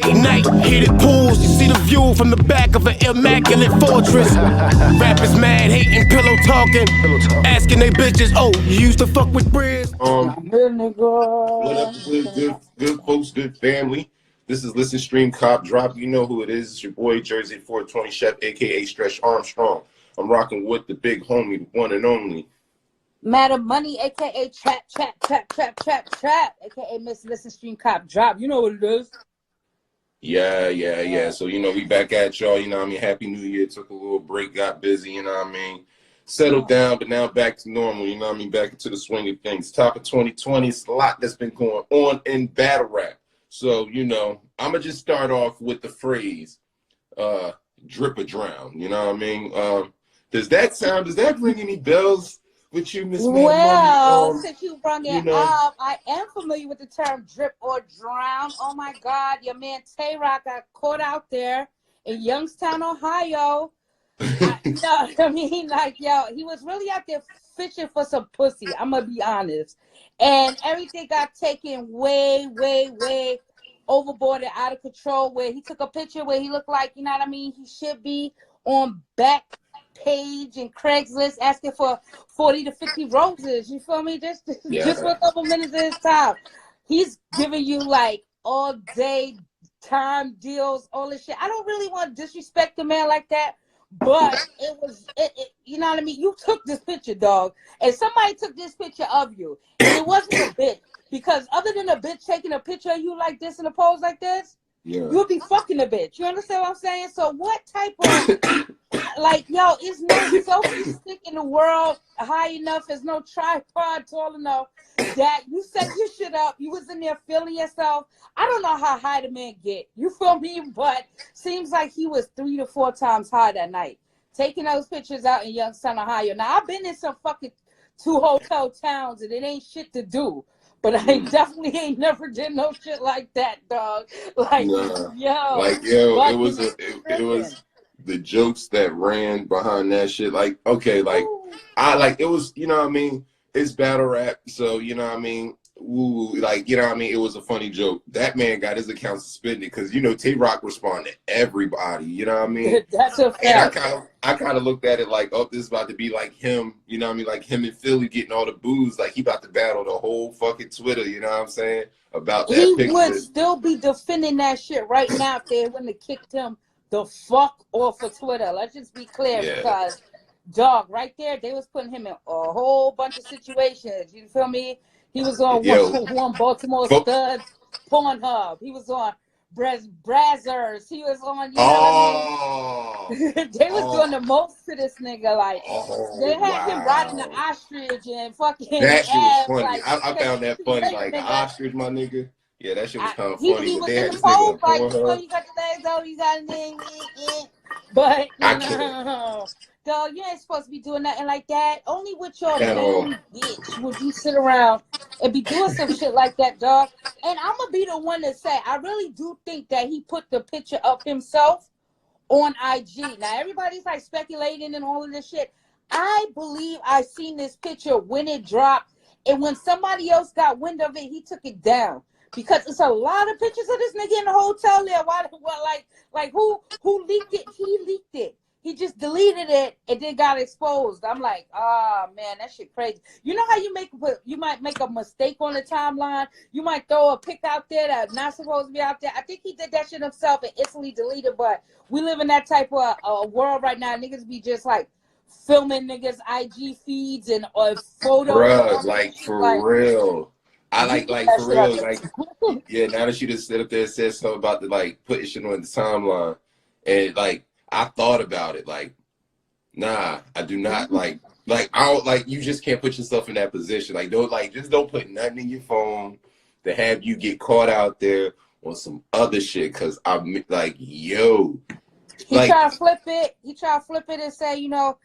Night heated pools, you see the view from the back of an immaculate fortress. Rappers mad, hating, pillow talking, asking they bitches, oh, you used to fuck with Briz? What up, good folks, good family. This is Listen Stream Cop Drop. You know who it is. It's your boy Jersey 420 Chef, aka Stretch Armstrong. I'm rocking with the big homie, the one and only Madam Money, aka Trap, aka Miss Listen Stream Cop Drop. You know what it is. Yeah. So, we back at y'all, Happy New Year. Took a little break, got busy, settled down, but now back to normal, back into the swing of things. Top of 2020, it's a lot that's been going on in battle rap. So, I'm going to just start off with the phrase, drip or drown, does that ring any bells with you, Miss Money? Well, since you brought it up, I am familiar with the term drip or drown. Oh my God, your man Tay-Rock got caught out there in Youngstown, Ohio. He was really out there fishing for some pussy. I'm gonna be honest, and everything got taken way overboard and out of control. Where he took a picture where he looked like, he should be on back page and Craigslist asking for 40 to 50 roses. You feel me? Just for a couple minutes of his time. He's giving you like all day time deals, all this shit. I don't really want to disrespect the man like that, but you took this picture, dog, and somebody took this picture of you, and it wasn't a bitch, because other than a bitch taking a picture of you like this in a pose like this, you would be fucking a bitch. You understand what I'm saying? So what type of is no selfie stick in the world high enough? There's no tripod tall enough that you set your shit up. You was in there feeling yourself. I don't know how high the man get. You feel me? But seems like he was 3 to 4 times high that night, taking those pictures out in Youngstown, Ohio. Now I've been in some fucking 2 hotel towns and it ain't shit to do. But I definitely ain't never did no shit like that, dog. It was the jokes that ran behind that shit. It was, it's battle rap, so it was a funny joke. That man got his account suspended because Tay-Rock responded to everybody, That's a fact. I kind of looked at it like, oh, this is about to be like him, like him and Philly getting all the booze, like he about to battle the whole fucking Twitter, about that he picture. Would still be defending that shit right now if they wouldn't have kicked him the fuck off of Twitter. Let's just be clear, because dog, right there, they was putting him in a whole bunch of situations. You feel me? He was on one Baltimore Studs Pornhub. He was on Brazzers. He was on, they was doing the most to this nigga. They had him riding the ostrich and fucking. That shit was funny. I found that funny. Like the ostrich, my nigga. Yeah, that shit was kind of funny. He was in the pose like, you got the legs over, you got a name, but dog, you ain't supposed to be doing nothing like that. Only with your damn bitch would you sit around and be doing some shit like that, dog. And I'm gonna be the one to say, I really do think that he put the picture of himself on IG. Now everybody's like speculating and all of this shit. I believe I seen this picture when it dropped, and when somebody else got wind of it, he took it down. Because it's a lot of pictures of this nigga in the hotel there. Who leaked it? He leaked it. He just deleted it and then got exposed. I'm like, man, that shit crazy. You know how you might make a mistake on the timeline? You might throw a pic out there that's not supposed to be out there. I think he did that shit himself and instantly deleted. But we live in that type of world right now. Niggas be just like filming niggas' IG feeds and photos. Bruh, for real. I for real, now that you just sit up there and said something about putting shit on the timeline, and I thought about it, nah, I do not I don't you just can't put yourself in that position. Just don't put nothing in your phone to have you get caught out there on some other shit, cause I'm yo. He try to flip it. He try to flip it and say, you a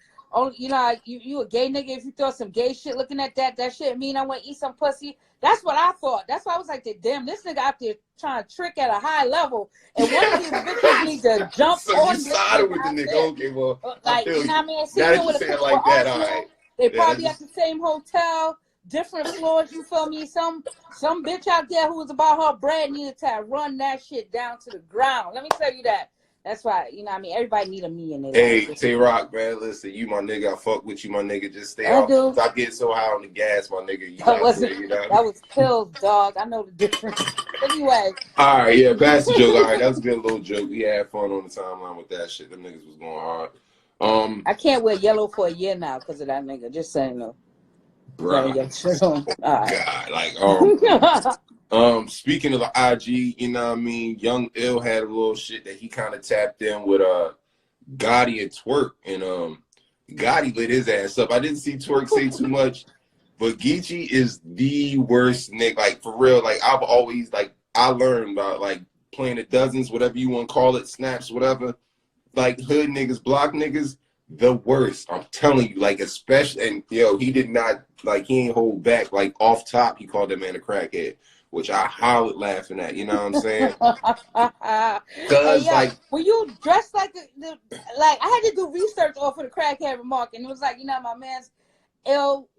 gay nigga if you throw some gay shit looking at that shit mean I want to eat some pussy. That's what I thought. That's why I was like, damn, this nigga out there trying to trick at a high level. And one of these bitches needs to jump on. You sided with the nigga. Okay, well, you know what I mean? Now that you say it like that, all right. They probably at the same hotel. different floors. You feel me? Some bitch out there who was about her bread needed to run that shit down to the ground. Let me tell you that. That's why, you know what I mean? Everybody need a me in their Hey, life. Tay-Rock, man, listen, you my nigga. I fuck with you, my nigga. Just stay I off. do. Stop getting so high on the gas, my nigga. You That out wasn't. there, you know? That was pills, dog. I know the difference. Anyway. All right, yeah, pass the joke. All right, that was a good little joke. We had fun on the timeline with that shit. Them niggas was going hard. I can't wear yellow for a year now because of that nigga. Just saying, though. Bro. All right. God, like, speaking of the IG, you know what I mean? Young Ill had a little shit that he kind of tapped in with Gotti and Twerk, and Gotti lit his ass up. I didn't see Twerk say too much, but Geechi is the worst nigga. Like, for real, like, I've always, like, I learned about, like, playing the dozens, whatever you want to call it, snaps, whatever. Like, hood niggas, block niggas, the worst. I'm telling you, like, especially, and, yo, he did not, like, he ain't hold back. Like, off top, he called that man a crackhead, which I hollered laughing at, you know what I'm saying? Hey, Cause, yo, like, when you dressed like like, I had to do research off of the crackhead remark, and it was like, you know, my man's L,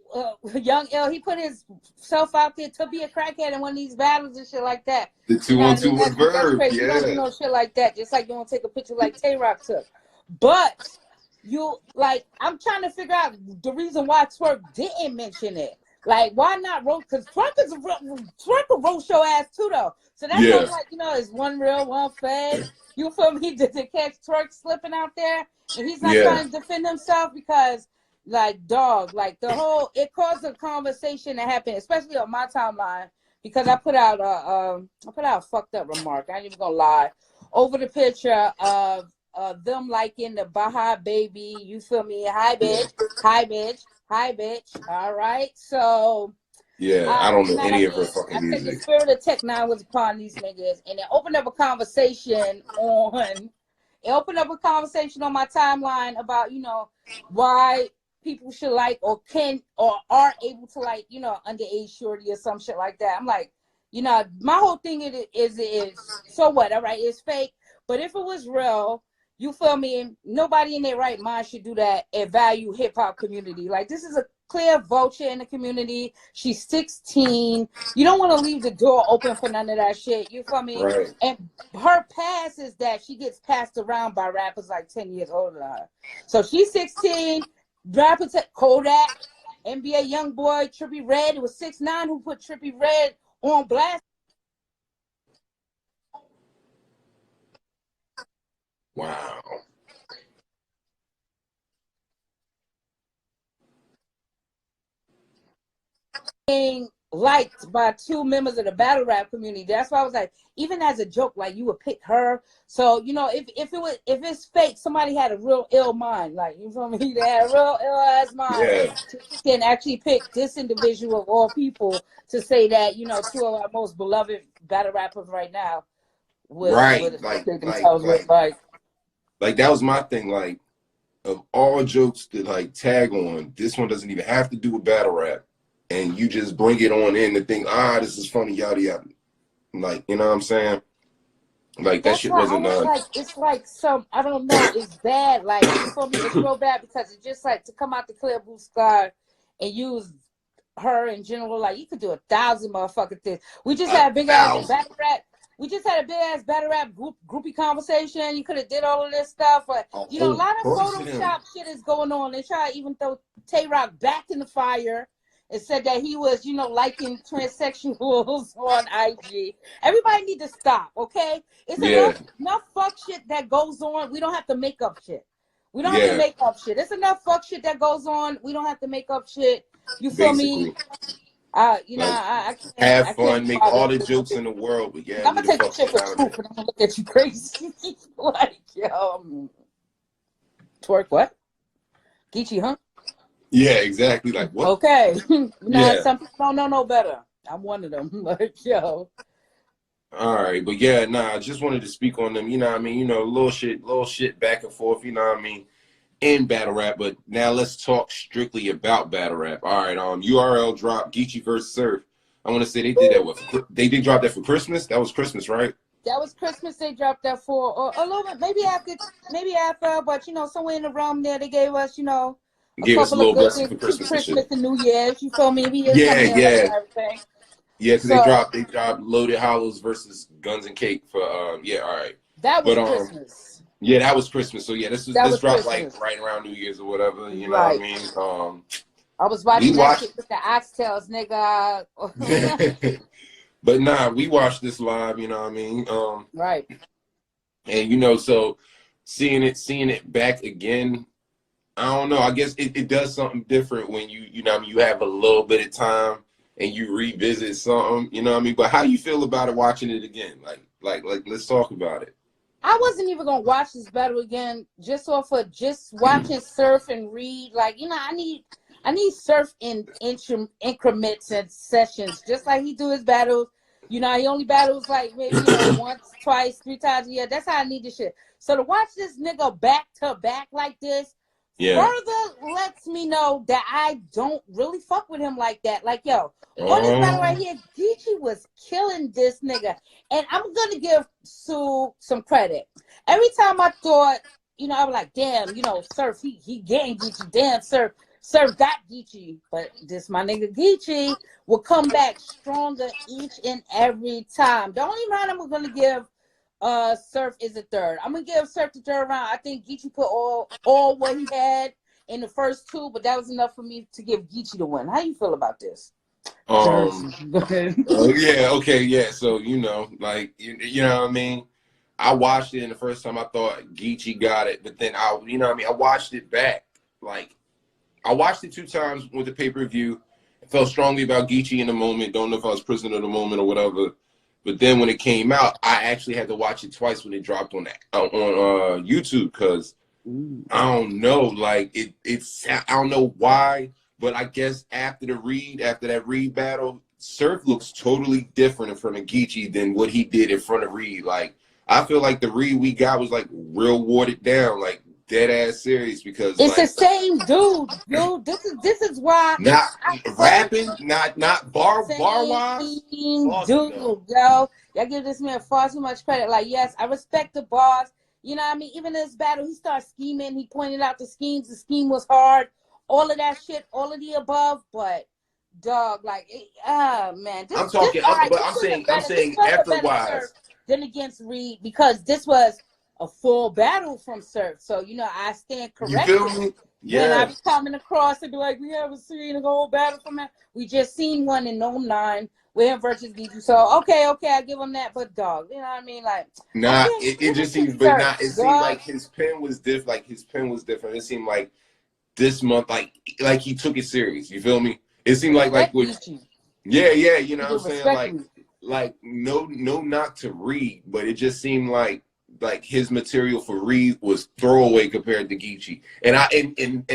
young L, he put himself out there to be a crackhead in one of these battles and shit like that. the You know what I 2-on-2 mean? with That's Verb, crazy. You don't do yeah. no shit like that. Just like you don't take a picture like Tay-Rock took. But you, like, I'm trying to figure out the reason why Twerk didn't mention it. Like, why not roast? Because Twerk will roast your ass too, though. So that's why I'm like, you know, it's one real, one fake. You feel me? To catch Twerk slipping out there, and he's not trying to defend himself because, like, dog, like, it caused a conversation that happened, especially on my timeline, because I put out a fucked up remark. I ain't even gonna lie. Over the picture of them liking the Baja baby, you feel me? Hi bitch, hi bitch, hi bitch. All right, so Yeah, I don't you know know what I any of her mean? fucking I said the music. spirit of Tech Nine was upon these niggas, and it opened up a conversation on. It opened up a conversation on my timeline about, you know, why people should like or can or are able to like, you know, underage shorty or some shit like that. I'm like, you know, my whole thing is so what? All right, it's fake, but if it was real, you feel me? Nobody in their right mind should do that and value hip hop community. Like, this is a clear vulture in the community. She's 16. You don't want to leave the door open for none of that shit. You feel me? Right. And her past is that she gets passed around by rappers like 10 years older than her. So she's 16. Rappers at Kodak, NBA Youngboy, Trippie Redd. It was 6ix9ine who put Trippie Redd on blast. Wow. Being liked by 2 members of the battle rap community. That's why I was like, even as a joke, like, you would pick her. So, you know, if it's fake, somebody had a real ill mind. Like, you feel me? They had a real ill ass mind Yeah. to can actually pick this individual of all people to say that, you know, 2 of our most beloved battle rappers right now would Right. associate themselves with, Like that was my thing. Like, of all jokes to like tag on, this one doesn't even have to do with battle rap. And you just bring it on in and think, this is funny, yada yada. Like, you know what I'm saying? Like, that that's shit why I wasn't was like, it's like some, I don't know, it's bad. Like, you feel me? It's real bad because it's just like to come out the Clear Blue Sky and use her in general. Like, you could do 1,000 motherfucking things. We just had a big ass 1,000. battle rap. We just had a big ass battle rap groupie conversation. You could have did all of this stuff, but A you know, a whole lot of bunch of them. Photoshop shit is going on. They try to even throw Tay-Rock back in the fire. It said that he was, you know, liking transsexuals on IG. Everybody need to stop, okay? It's Yeah. enough fuck shit that goes on. We don't have to make up shit. We don't have to Yeah. make up shit. It's enough fuck shit that goes on. We don't have to make up shit. You feel me? Basically. You know, Like, I have can't fun, make bother all the with jokes it. in the world, but yeah, I'm leave gonna the take the fuck shit shit for out of truth, it. and I'm gonna look at you crazy. Like, Twerk what? Geechi, huh? Yeah, exactly. Like, what? Okay. Yeah. Some people don't know no better. I'm one of them. Like, yo. All right, but yeah, I just wanted to speak on them. You know what I mean? You know, little shit back and forth. You know what I mean? In battle rap, but now let's talk strictly about battle rap. All right, URL drop Geechi versus Surf. I want to say they did that. They did drop that for Christmas. That was Christmas, right? That was Christmas. They dropped that for, or a little bit, maybe after, but you know, somewhere in the realm there, they gave us, you know, Gave us a couple of little good blessing things for to Christmas and Christmas shit. and New Year's. You feel me? We is Yeah, coming in yeah. and everything. Yeah, because So, they dropped Loaded Hollows versus Guns and Cake for yeah, all right. that was But Christmas. yeah, that was Christmas. So yeah, That this was dropped Christmas. like right around New Year's or whatever. You know what I Right. mean? I was watching we that watched, shit with the oxtails, nigga. but nah, we watched this live. You know what I mean? Right. And you know, so seeing it back again, I don't know. I guess it does something different when you know what I mean, you have a little bit of time and you revisit something. You know what I mean? But how you feel about it watching it again? Like let's talk about it. I wasn't even gonna watch this battle again just off of just watching Surf and Reed. Like, you know, I need Surf in increments and sessions, just like he do his battles. You know, he only battles like maybe, you know, once, twice, 3 times a year. That's how I need this shit. So to watch this nigga back to back like this further lets me know that I don't really fuck with him like that. Like, yo, on this battle right here, Geechi was killing this nigga. And I'm gonna give Sue some credit. Every time I thought, you know, I was like, damn, you know, Surf, he getting Geechi. Damn, Surf got Geechi. But this my nigga Geechi will come back stronger each and every time. The only round I'm gonna give Surf is a third. I'm gonna give Surf the third round. I think Geechi put all what he had in the first two, but that was enough for me to give Geechi the win. How you feel about this? Oh yeah, okay, yeah. So you know, like you know what I mean. I watched it, and the first time I thought Geechi got it, but then you know what I mean. I watched it back. Like I watched it 2 times with the pay-per-view. I felt strongly about Geechi in the moment. Don't know if I was prisoner of the moment or whatever. But then when it came out, I actually had to watch it twice when it dropped on YouTube because I don't know, like it's I don't know why, but I guess after that Reed battle, Surf looks totally different in front of Geechi than what he did in front of Reed. Like I feel like the Reed we got was like real watered down, like dead ass serious because it's like the same dude. This is why not rapping, not bar wise. dude, No. yo. Y'all give this man far too much credit. Like, yes, I respect the bars. You know what I mean? Even in this battle, he started scheming. He pointed out the schemes. The scheme was hard. All of that shit, all of the above. But, dog, like, man. I'm talking, but I'm saying effort wise. Than against Reed because this was a full battle from Surf. So, you know, I stand corrected. You feel me? Yeah. When I be coming across and be like, we haven't seen a whole battle from him. We just seen one in 09 with him versus Geechi. So, okay, I give him that. But, dog, you know what I mean? Like, nah, it just seems, but not. It seemed like his pen was different. Like his pen was different. It seemed like this month, like he took it serious. You feel me? It seemed like with, yeah. You know what I'm saying? Like no not to Reed, but it just seemed like his material for Reed was throwaway compared to Geechi. And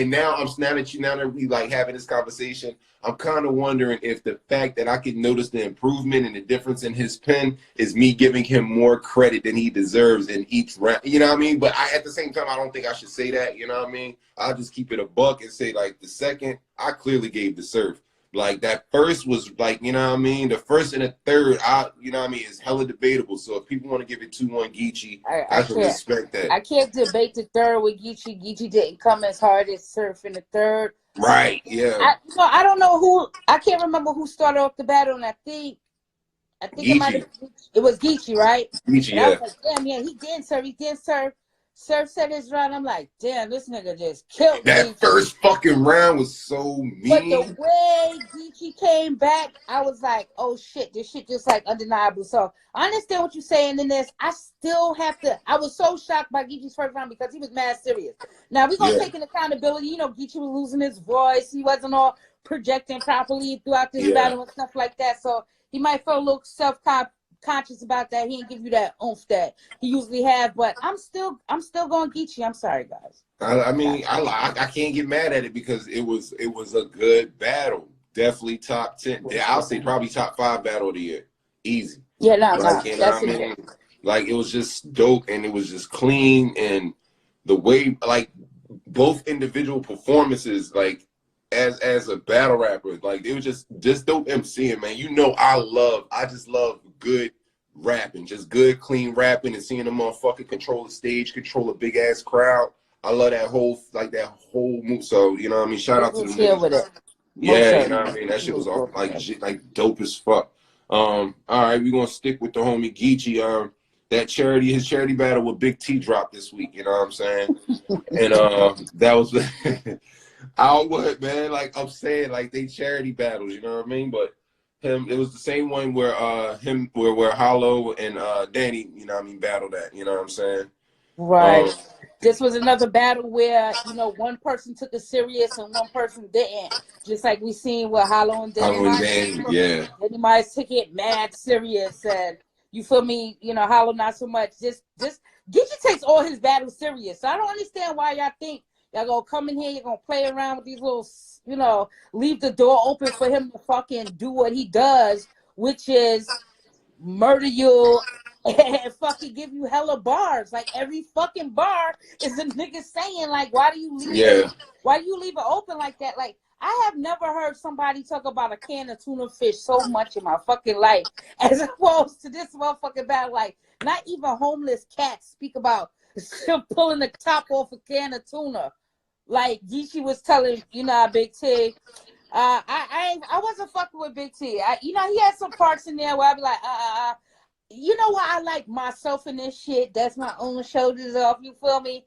now that we like having this conversation, I'm kind of wondering if the fact that I could notice the improvement and the difference in his pen is me giving him more credit than he deserves in each round. You know what I mean? But at the same time, I don't think I should say that. You know what I mean? I'll just keep it a buck and say like the second, I clearly gave the Surf. Like that first was like, you know what I mean? The first and the third, you know what I mean, is hella debatable. So if people want to give it 2-1 Geechi, I can respect that. I can't debate the third with Geechi. Geechi didn't come as hard as Surf in the third. Right, yeah. I don't know who, I can't remember who started off the battle, and I think it was Geechi, right? Geechi, yeah. I was like, damn, yeah, he did serve. Surf said his round. I'm like, damn, this nigga just killed me. That first fucking round was so mean. But the way Geechi came back, I was like, oh shit, this shit just like undeniable. So I understand what you're saying in this. I still have to, I was so shocked by Geechi's first round because he was mad serious. Now we're going to take an accountability. You know, Geechi was losing his voice. He wasn't all projecting properly throughout this battle and stuff like that. So he might feel a little self-conscious about that. He didn't give you that oomph that he usually has, but I'm still going Geechi. I'm sorry, guys. I mean, I can't get mad at it because it was a good battle. Definitely top 10. I'll say probably top 5 battle of the year. Easy. Yeah, that's it. Like it was just dope and it was just clean and the way like both individual performances like as a battle rapper, like it was just dope MCing, man. You know I just love good rapping, just good clean rapping and seeing the motherfucker control the stage, control a big ass crowd. I love that whole move. So you know what I mean. Shout out to the here with niggas. it. Yeah, you know what I mean. That shit was all, like dope as fuck. All right, we gonna stick with the homie Geechi. His charity battle with Big T dropped this week. You know what I'm saying? And that was I don't what, man. Like I'm saying, like they charity battles. You know what I mean? But it was the same one where where Hollow and Danny, you know what I mean, battled at. You know what I'm saying? Right. This was another battle where, you know, one person took it serious and one person didn't. Just like we seen with Hollow and Danny. Yeah. Danny Myers took it mad serious, and you feel me, you know, Hollow not so much. Just Geechi takes all his battles serious. So I don't understand why y'all think y'all gonna come in here, you're gonna play around with these little, you know, leave the door open for him to fucking do what he does, which is murder you and fucking give you hella bars. Like every fucking bar is a nigga saying, like, why do you leave it? Why do you leave it open like that? Like, I have never heard somebody talk about a can of tuna fish so much in my fucking life as opposed to this motherfucking battle. Like, not even homeless cats speak about pulling the top off a can of tuna. Like Geechi was telling, you know, Big T. I wasn't fucking with Big T. You know, he had some parts in there where I'd be like, you know why I like myself in this shit? That's my own shoulders off. You feel me?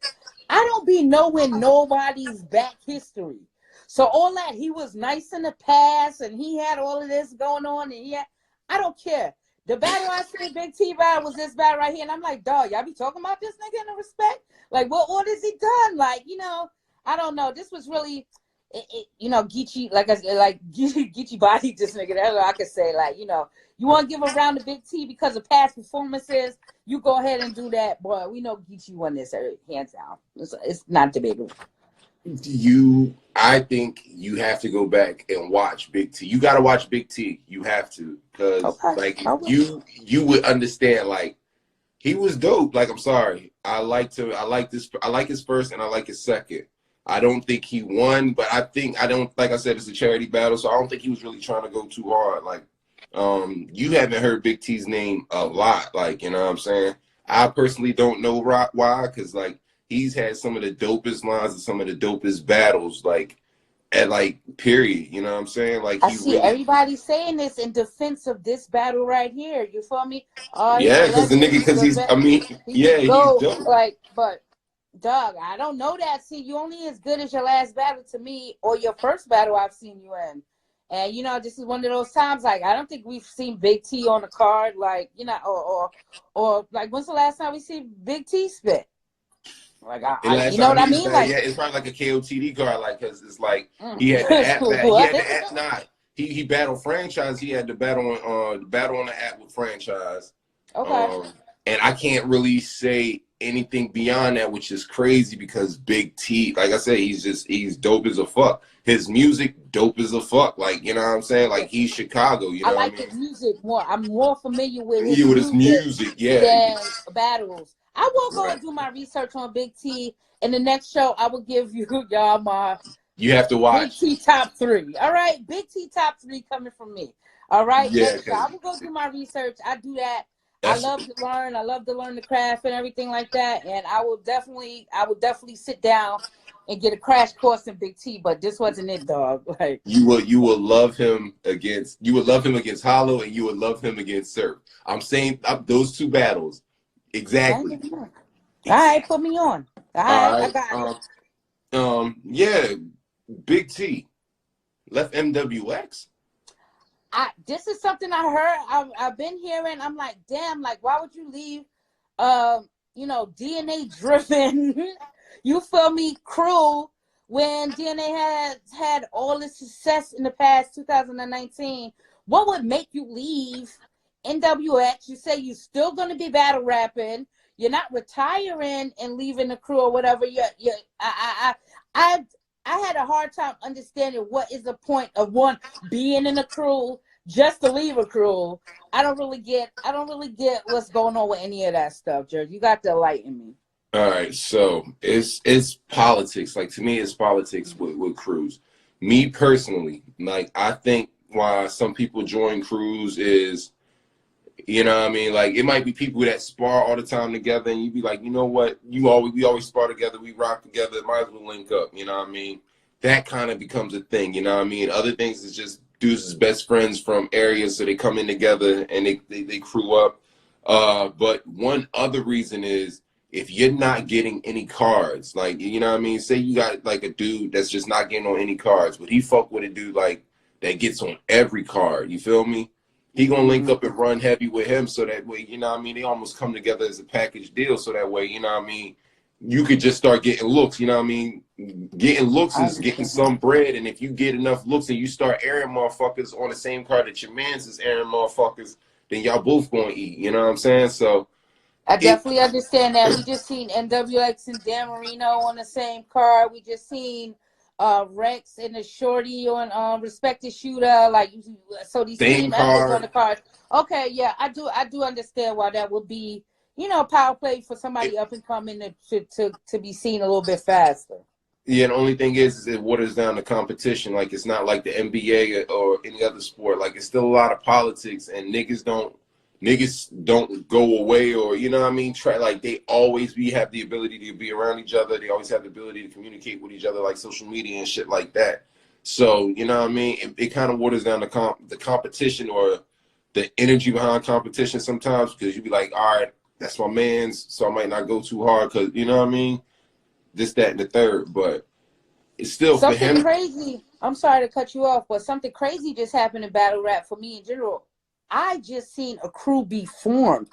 I don't be knowing nobody's back history. So all that, he was nice in the past and he had all of this going on, and I don't care. The battle I see Big T battle was this battle right here, and I'm like, dog, y'all be talking about this nigga in the respect? Like, what has he done? Like, you know, I don't know. This was really, you know, Geechi, like I said, like Geechi bodied this nigga. That's what I could say. Like, you know, you want to give a round to Big T because of past performances, you go ahead and do that. Boy, we know Geechi won this hands down. It's not debatable. I think you have to go back and watch Big T. You got to watch Big T. You have to, because you would understand. Like, he was dope. Like, I'm sorry, I like his first and I like his second. I don't think he won, but like I said, it's a charity battle, so I don't think he was really trying to go too hard. Like, you haven't heard Big T's name a lot. Like, you know what I'm saying? I personally don't know why, because like he's had some of the dopest lines and some of the dopest battles, like at like period. You know what I'm saying? Like, I see everybody saying this in defense of this battle right here. You feel me? Yeah, because the nigga, he's dope. Like, but dog, I don't know that. See, you only as good as your last battle to me, or your first battle I've seen you in. And you know, this is one of those times. Like, I don't think we've seen Big T on the card. Like, you know, or like, when's the last time we see Big T spit? Like, you know what I mean? Like, yeah, it's probably like a KOTD card. Like, because it's like he had the app back. He had the app. Nah, he battled Franchise. He had the battle on the app with Franchise. Okay. And I can't really say anything beyond that, which is crazy because Big T, like I said, he's dope as a fuck. His music dope as a fuck. Like, you know what I'm saying? Like, he's Chicago. You know I like what I mean? his music more. I'm more familiar with his music, than battles. I will go and do my research on Big T. In the next show, I will give y'all my. You have to watch Big T top 3. All right, Big T top 3 coming from me. All right, yeah. So I will go do my research. I do that. I love to learn. I love to learn the craft and everything like that. And I will definitely sit down and get a crash course in Big T. But this wasn't it, dog. Like, you will love him against Hollow, and you would love him against Surf. I'm saying those two battles exactly. All right, put me on. All right, I got it. Yeah, Big T left MWX. This is something I heard. I've been hearing. I'm like, damn. Like, why would you leave? You know, DNA driven. You feel me? Crew, when DNA has had all the success in the past 2019. What would make you leave NWX? You say you're still gonna be battle rapping. You're not retiring and leaving the crew or whatever. I had a hard time understanding what is the point of one being in a crew just to leave a crew. I don't really get what's going on with any of that stuff, George. You got to enlighten me. All right, so it's politics. Like, to me, it's politics with crews. Me personally, like, I think why some people join crews is You know what I mean? Like, it might be people that spar all the time together, and you be like, you know what? We always spar together. We rock together. Might as well link up. You know what I mean? That kind of becomes a thing. You know what I mean? Other things is just dudes is best friends from areas, so they come in together and they crew up. But one other reason is if you're not getting any cards, like, you know what I mean? Say you got like a dude that's just not getting on any cards, but he fuck with a dude like that gets on every card. You feel me? He gonna link up and run heavy with him, so that way, you know what I mean, they almost come together as a package deal, so that way, you know what I mean, you could just start getting looks, you know what I mean? Getting looks is getting some bread, and if you get enough looks and you start airing motherfuckers on the same card that your man's is airing motherfuckers, then y'all both gonna eat, you know what I'm saying? So I definitely understand that. We just seen NWX and Dan Marino on the same card. We just seen Rex and the Shorty on Respected Shooter. Like, so these same team members on card. the card. Okay, yeah, I do understand why that would be, you know, power play for somebody up and coming to be seen a little bit faster. Yeah, the only thing is it waters down the competition. Like, it's not like the NBA or any other sport. Like, it's still a lot of politics, and niggas don't go away, or, you know what I mean, try, like, they always have the ability to be around each other. They always have the ability to communicate with each other, like social media and shit like that. So, you know what I mean, it kind of waters down the competition or the energy behind competition sometimes, because you be like, all right, that's my man's, so I might not go too hard, because, you know what I mean, this, that, and the third. But it's still for Something him. crazy. I'm sorry to cut you off, but something crazy just happened in battle rap for me in general. I just seen a crew be formed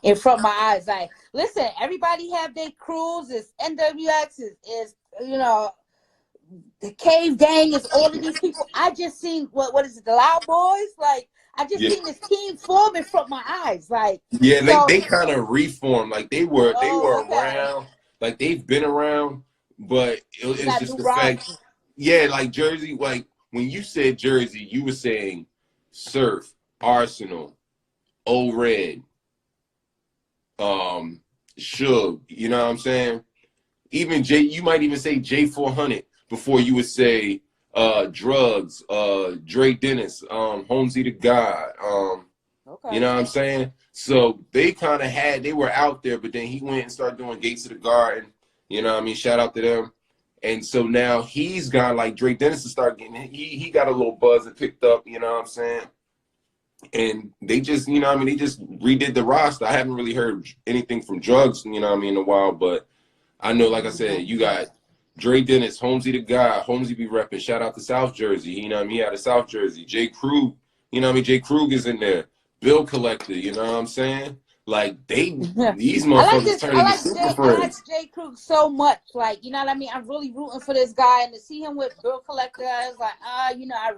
in front of my eyes. Like, listen, everybody have their crews. It's NWX, is you know, the Cave Gang, is all of these people. I just seen what is it, the Loud Boys? Like, I just Yeah. seen this team form in front of my eyes. Like, Yeah, so, they kind of reformed. Like, they were okay. around, like they've been around, but You it's got just new the fact. rosters. Yeah, like Jersey, like when you said Jersey, you were saying Surf, Arsenal, O Red, Suge. You know what I'm saying? Even J, you might even say J400 before you would say Drugs, Dre Dennis, Holmesy the God, Okay. you know what I'm saying? So they kind of they were out there, but then he went and started doing Gates of the Garden. You know what I mean? Shout out to them. And so now he's got, like, Drake Dennis to start getting, he got a little buzz and picked up, you know what I'm saying? And they just, you know what I mean, they just redid the roster. I haven't really heard anything from Drugs, you know what I mean, in a while, but I know, like I said, you got Dre Dennis, Holmesy the Guy, Holmesy be repping. Shout out to South Jersey, you know what I mean? He out of South Jersey. Jay Krug, you know what I mean? Jay Krug is in there. Bill Collector, you know what I'm saying? Like, these motherfuckers turn into super I like friends. Jay Krug so much. Like, you know what I mean? I'm really rooting for this guy, and to see him with Bill Collector, I was like, you know, I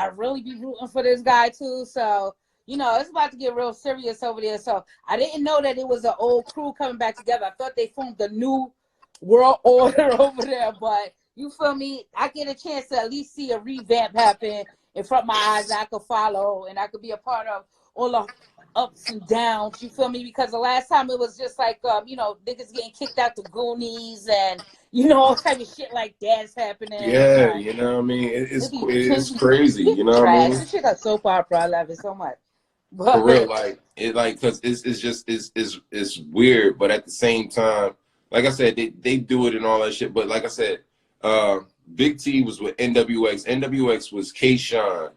really be rooting for this guy too. So, you know, it's about to get real serious over there. So I didn't know that it was an old crew coming back together. I thought they formed a new world order over there, but you feel me? I get a chance to at least see a revamp happen in front of my eyes that I could follow and I could be a part of all the ups and downs, you feel me? Because the last time it was just like, you know, niggas getting kicked out the Goonies and, you know, all type of shit like that's happening. Yeah, Like, you know what I mean? it be It's crazy, you know what I trash. mean? This shit got soap opera. I love it so much. For real, But like, cause it's just, it's weird, but at the same time, like I said, they do it and all that shit. But like I said, Big T was with NWX. NWX was K-Shine,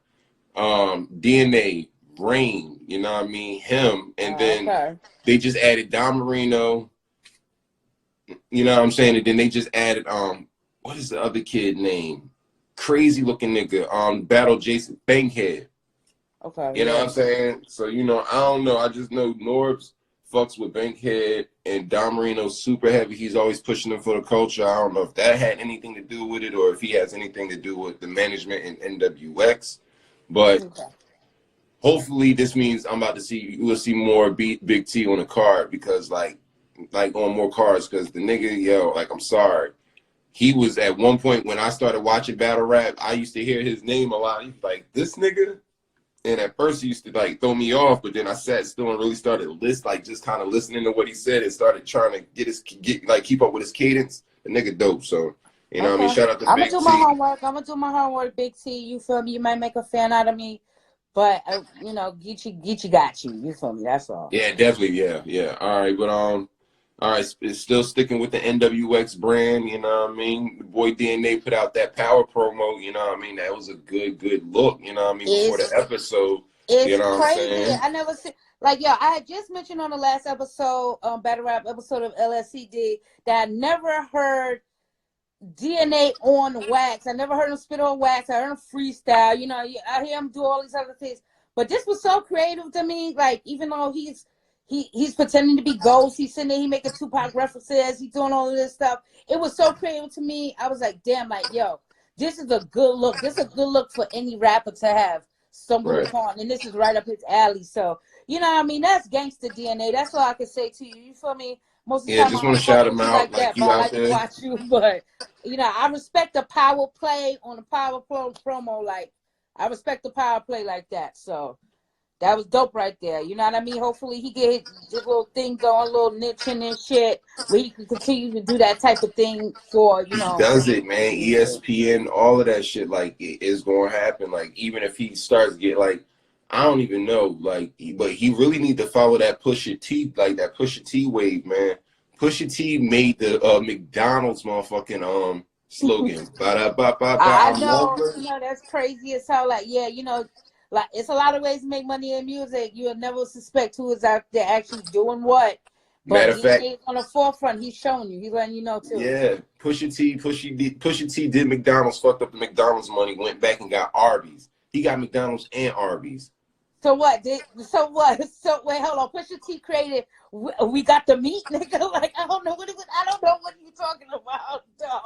DNA, Brain, you know what I mean? Him. And then okay. they just added Don Marino, you know what I'm saying? And then they just added, what is the other kid name? Crazy looking nigga, Battle Jason Bankhead. Okay. You know what I'm saying? So, you know, I don't know. I just know Norbs fucks with Bankhead and Don Marino's super heavy. He's always pushing them for the culture. I don't know if that had anything to do with it or if he has anything to do with the management in NWX. But hopefully this means I'm about to see, you will see more Big T on the card because like on more cards because the nigga, yo, like, I'm sorry. He was at one point when I started watching battle rap, I used to hear his name a lot. He's like, this nigga? And at first he used to like throw me off, but then I sat still and really started just kind of listening to what he said and started trying to keep up with his cadence. The nigga dope. So, you know what I mean? Shout out to I'm gonna Big do T. my homework. Big T. You feel me? You might make a fan out of me. But you know, Geechi got you. You feel me? That's all. Yeah, definitely. Yeah. All right, but all right, it's still sticking with the NWX brand. You know what I mean? The boy DNA put out that power promo. You know what I mean? That was a good look. You know what I mean? Before the episode. You It's know what I'm crazy. saying? I never see like yo. I had just mentioned on the last episode, Battle Rap episode of LSCD, that I never heard DNA on wax. I never heard him spit on wax. I heard him freestyle. You know, I hear him do all these other things. But this was so creative to me. Like, even though he's pretending to be Ghost, he's sitting there, he making Tupac references, he's doing all of this stuff. It was so creative to me. I was like, damn, like, yo, this is a good look. This is a good look for any rapper to have stumbled upon. And this is right up his alley. So, you know what I mean? That's gangster DNA. That's all I can say to you. You feel me? Most of the time, Just I want don't to shout fuck him with you out like like that, you but I out like to there. watch you. But, you know, I respect the power play on the power promo. Like, I respect the power play like that. So, that was dope right there. You know what I mean? Hopefully he get his little thing going, a little niching and shit, where he can continue to do that type of thing for, you know. He does it, man. ESPN, all of that shit, like, it is going to happen. Like, even if he starts getting, like, I don't even know, like, but he really need to follow that Pusha T, like, that Pusha T wave, man. Pusha T made the McDonald's motherfucking slogan. I know, you know, that's crazy as hell. Like, yeah, you know, like, it's a lot of ways to make money in music. You'll never suspect who is out there actually doing what. But Matter of fact, he's on the forefront. He's showing you. He's letting you know too. Yeah, Pusha T did McDonald's, fucked up the McDonald's money, went back and got Arby's. He got McDonald's and Arby's. So what? So wait, hold on. Pusha T created. We got the meat, nigga. Like, I don't know what you're talking about, dog.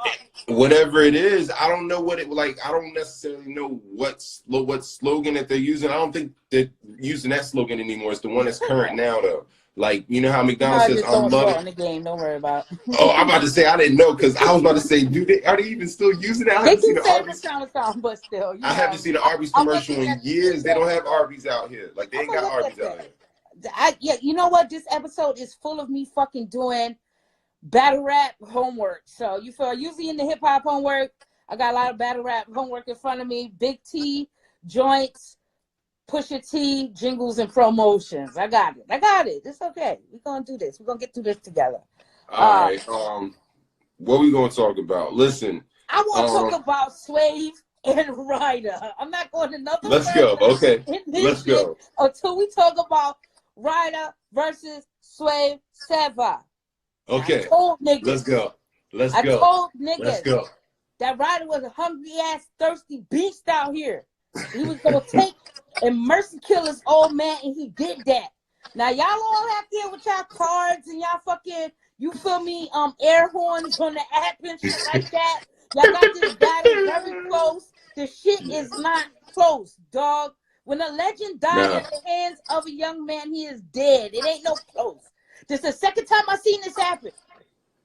Whatever it is, I don't know what it like. I don't necessarily know what slogan that they're using. I don't think they're using that slogan anymore. It's the one that's current now, though. Like, you know how McDonald's says unlimited in the game. Don't worry about it. Oh, I'm about to say I didn't know because I was about to say, are they even still using it? I haven't seen the Arby's. But still, I haven't seen an Arby's commercial in years. They don't have Arby's out here. Like, they ain't got Arby's out here. Yeah, you know what? This episode is full of me fucking doing battle rap homework. So you feel usually in the hip hop homework, I got a lot of battle rap homework in front of me. Big T, joints, Pusha T, jingles, and promotions. I got it. It's okay. We're gonna do this. We're gonna get through this together. All right. What we gonna talk about? Listen. I want to talk about Swave and Ryder. I'm not going another. Let's go. Okay. Let's go until we talk about Ryder versus Swave Seva. Okay. I told niggas. Let's go. I told niggas. Let's go. That Ryder was a hungry ass, thirsty beast out here. He was gonna take and mercy kill his old man, and he did that. Now y'all all have here with y'all cards and y'all fucking, you feel me, air horns on the app and shit like that. Y'all got this battle very close. The shit is not close, dog. When a legend dies at the hands of a young man, he is dead. It ain't no close. This is the second time I seen this happen.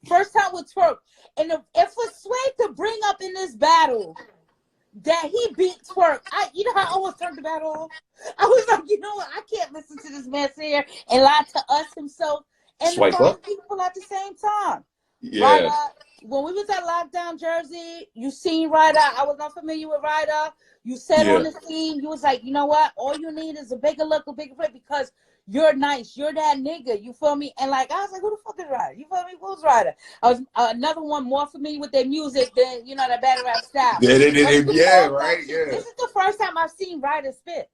First time with Twerk. And if for Sway to bring up in this battle that he beat Twerk, you know how I almost turned the battle off? I was like, you know what? I can't listen to this man sit here and lie to us himself and the other people at the same time. Yeah. Ryder, when we was at Lockdown Jersey, you seen Ryder. I was not familiar with Ryder. You said on the scene, you was like, you know what? All you need is a bigger look, a bigger play, because you're nice. You're that nigga. You feel me? And like, I was like, who the fuck is Ryder? You feel me? Who's Ryder? I was another one more familiar with their music than, you know, that battle rap style. Yeah, This is the first time I've seen Ryder spit.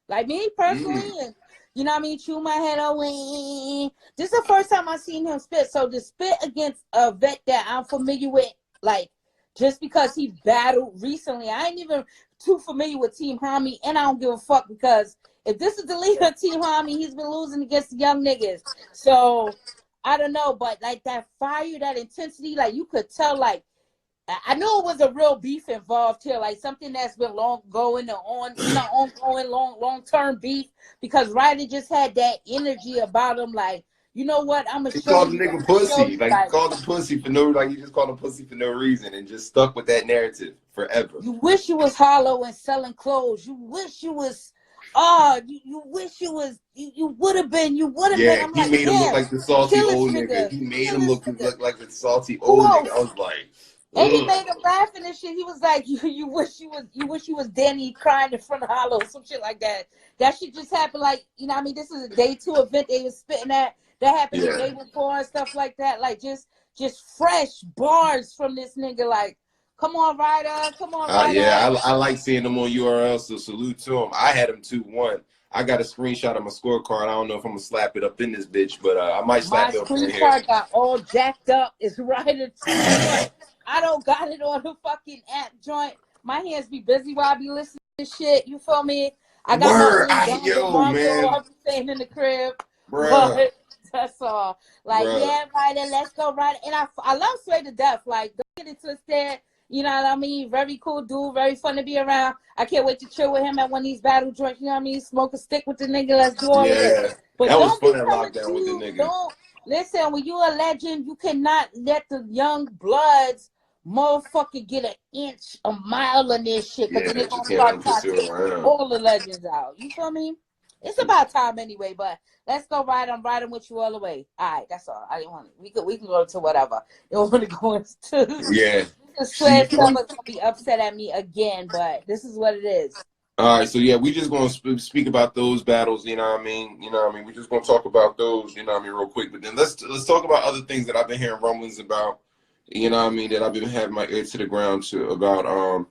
Like me personally, and you know what I mean, chew my head away. This is the first time I've seen him spit. So to spit against a vet that I'm familiar with, like, just because he battled recently, I ain't even too familiar with Team Homie, and I don't give a fuck, because if this is the leader of Team Homie, he's been losing against the young niggas. So I don't know, but like that fire, that intensity, like you could tell, like, I know it was a real beef involved here, like something that's been long going on, you know, ongoing long-term beef, because Ryder just had that energy about him, like, you know what, I'm gonna he show called you. the nigga pussy. Like, he called him pussy for no, like, he just called him pussy for no reason and just stuck with that narrative forever. You wish you was hollow and selling clothes. You wish you was, you wish you was, you would have been, Yeah, I'm he like, made him look like the salty old nigga. He made him look like the salty old nigga. I was like, And he made him laugh and shit. He was like, "You wish you was Danny crying in front of Hollow," some shit like that. That shit just happened. Like, you know what I mean? This is a day 2 event they was spitting at. That happened the day before and stuff like that. Like just fresh bars from this nigga. Like, come on, Ryder. Come on, Ryder. Yeah, I like seeing them on URL, so salute to him. I had him 2-1. I got a screenshot of my scorecard. I don't know if I'm gonna slap it up in this bitch, but I might slap it up in here. My screenshot got all jacked up. It's Ryder 2-1. I don't got it on the fucking app joint. My hands be busy while I be listening to shit. You feel me? I got my man. I'm staying in the crib. Bruh. But that's all. Like, yeah, Ryder, let's go, Ryder. And I love Sway to death. Like, don't get it twisted. You know what I mean? Very cool dude. Very fun to be around. I can't wait to chill with him at one of these battle joints. You know what I mean? Smoke a stick with the nigga. Let's do all of this. But that was fun at lockdown with the nigga. Don't listen. When you a legend, you cannot let the young bloods motherfucker get an inch, a mile in this shit. Because they're going to start trying all the legends out. You feel me? It's about time anyway, but let's go ride. I'm riding with you all the way. All right, that's all. I didn't want to. We can go to whatever. You don't want to go into Swear someone's gonna be upset at me again, but this is what it is. All right, so yeah, we just gonna speak about those battles. You know what I mean? You know what I mean? We just gonna talk about those. You know what I mean? Real quick, but then let's talk about other things that I've been hearing rumblings about. You know what I mean? That I've been having my ear to the ground to about.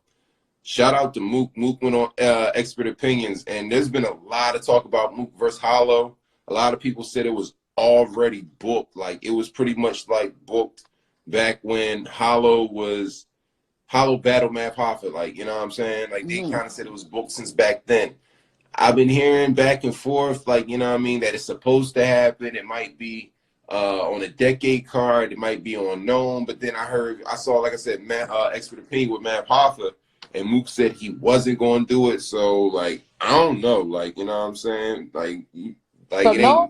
Shout out to Mook. Mook went on Expert Opinions, and there's been a lot of talk about Mook versus Hollow. A lot of people said it was already booked. Like it was pretty much like booked back when Hollow battled Math Hoffa. Like, you know what I'm saying? Like they kind of said it was booked since back then. I've been hearing back and forth, like, you know what I mean, that it's supposed to happen. It might be on a decade card. It might be on Gnome. But then I saw, like I said, Expert Opinion with Math Hoffa. And Mook said he wasn't going to do it. So, like, I don't know. Like, you know what I'm saying? Like so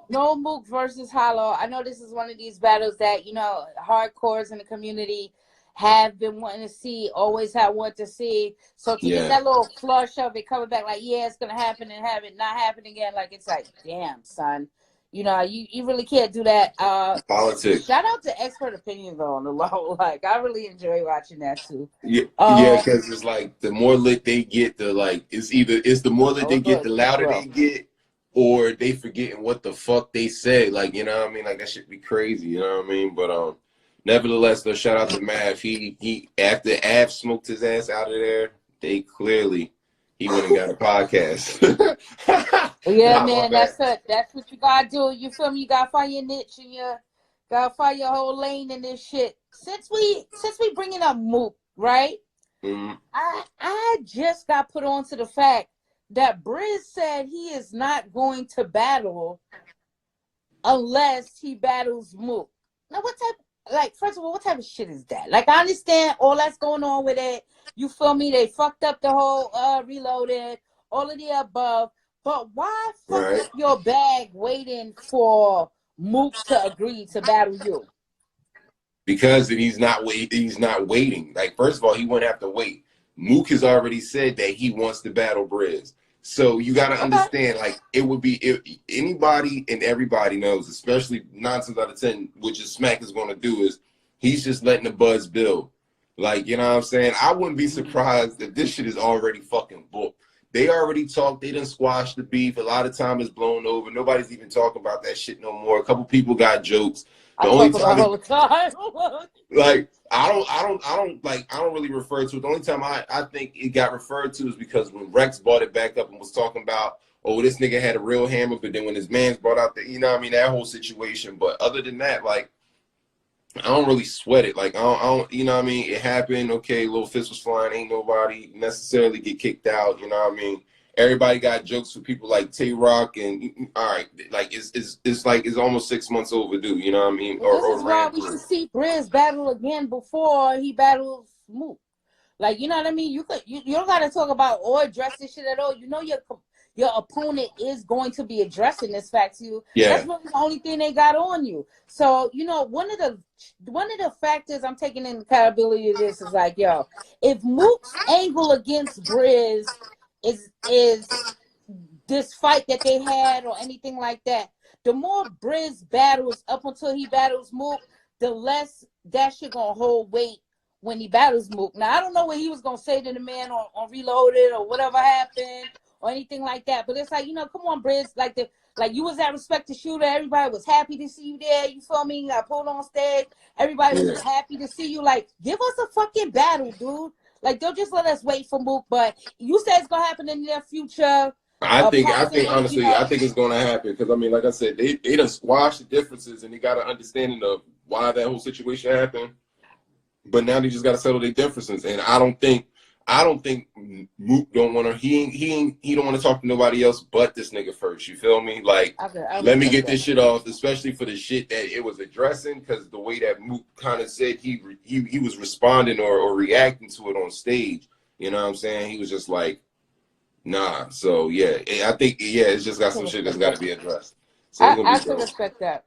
no Mook versus Hollow. I know this is one of these battles that, you know, hardcores in the community have been wanting to see, always have wanted to see. So to get that little flush of it coming back, like, yeah, it's going to happen and have it not happen again, like, it's like, damn, son. You know, you really can't do that. Politics. Shout out to Expert Opinion though on the low. Like I really enjoy watching that too. Yeah, because it's like the more lit they get, the more lit they get, the louder they get, or they forgetting what the fuck they said. Like, you know what I mean? Like that shit be crazy. You know what I mean? But nevertheless, though, shout out to Mav. He after Av smoked his ass out of there, he went and got a podcast. Yeah, man, that's what you gotta do. You feel me? You gotta find your niche and you gotta find your whole lane in this shit. Since we bringing up Mook, right? I just got put on to the fact that Briz said he is not going to battle unless he battles Mook. Now, first of all, what type of shit is that? Like, I understand all that's going on with it. You feel me? They fucked up the whole Reloaded, all of the above. But why fuck up your bag waiting for Mook to agree to battle you? Because he's not waiting. Like, first of all, he wouldn't have to wait. Mook has already said that he wants to battle Briz. So you got to understand, like, it would be if anybody and everybody knows, especially 9 times out of 10, what your Smack is going to do is he's just letting the buzz build. Like, you know what I'm saying? I wouldn't be surprised if this shit is already fucking booked. They already talked. They done squashed the beef. A lot of time is blown over. Nobody's even talking about that shit no more. A couple people got jokes. The only time, all the time. Like, I don't really refer to it. The only time I think it got referred to is because when Rex brought it back up and was talking about, oh, this nigga had a real hammer, but then when his man's brought out the, you know what I mean, that whole situation. But other than that, like, I don't really sweat it. Like, I don't, you know what I mean? It happened. Okay, little fist was flying. Ain't nobody necessarily get kicked out. You know what I mean? Everybody got jokes for people like Tay-Rock and all right, like it's almost 6 months overdue. You know what I mean? Well, this is why we should see Briz battle again before he battles Mook. Like, you know what I mean? You don't got to talk about or address this shit at all. You know your opponent is going to be addressing this fact to you. Yeah. That's really the only thing they got on you. So, you know, one of the factors I'm taking in accountability of this is like, yo, if Mook's angle against Briz is this fight that they had or anything like that, the more Briz battles up until he battles Mook, the less that shit gonna hold weight when he battles Mook. Now I don't know what he was gonna say to the man on Reloaded or whatever happened or anything like that. But it's like, come on, Briz, like you was at Respect the Shooter. Everybody was happy to see you there. You feel me? You got pulled on stage. Everybody was happy to see you. Like, give us a fucking battle, dude. Like, don't just let us wait for Mook. But you said it's gonna happen in the near future. I think honestly, I think it's going to happen because I mean, like I said, they done squashed the differences and they got an understanding of why that whole situation happened. But now they just got to settle their differences, and I don't think Mook don't want to. He don't want to talk to nobody else but this nigga first. You feel me? Like, let me get this shit off, especially for the shit that it was addressing, because the way that Mook kind of said he was responding or reacting to it on stage. You know what I'm saying? He was just like, nah. So yeah, I think it's just got some shit that's got to be addressed. So I can respect that.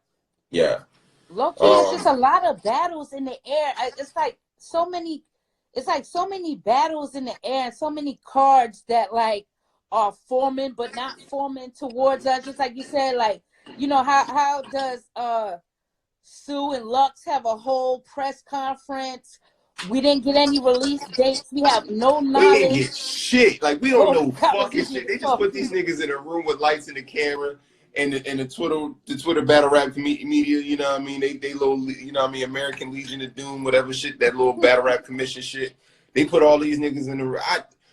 Yeah. Low key, it's just a lot of battles in the air. It's like so many battles in the air and so many cards that like are forming but not forming towards us. Just like you said, like, how does Sue and Lux have a whole press conference? We didn't get any release dates. We have no knowledge. We didn't get shit. Like, we don't know fucking shit. They just put these niggas in a room with lights and a camera and the Twitter battle rap media, you know what I mean? They little, you know what I mean, American Legion of Doom, whatever shit, that little battle rap commission shit. They put all these niggas in the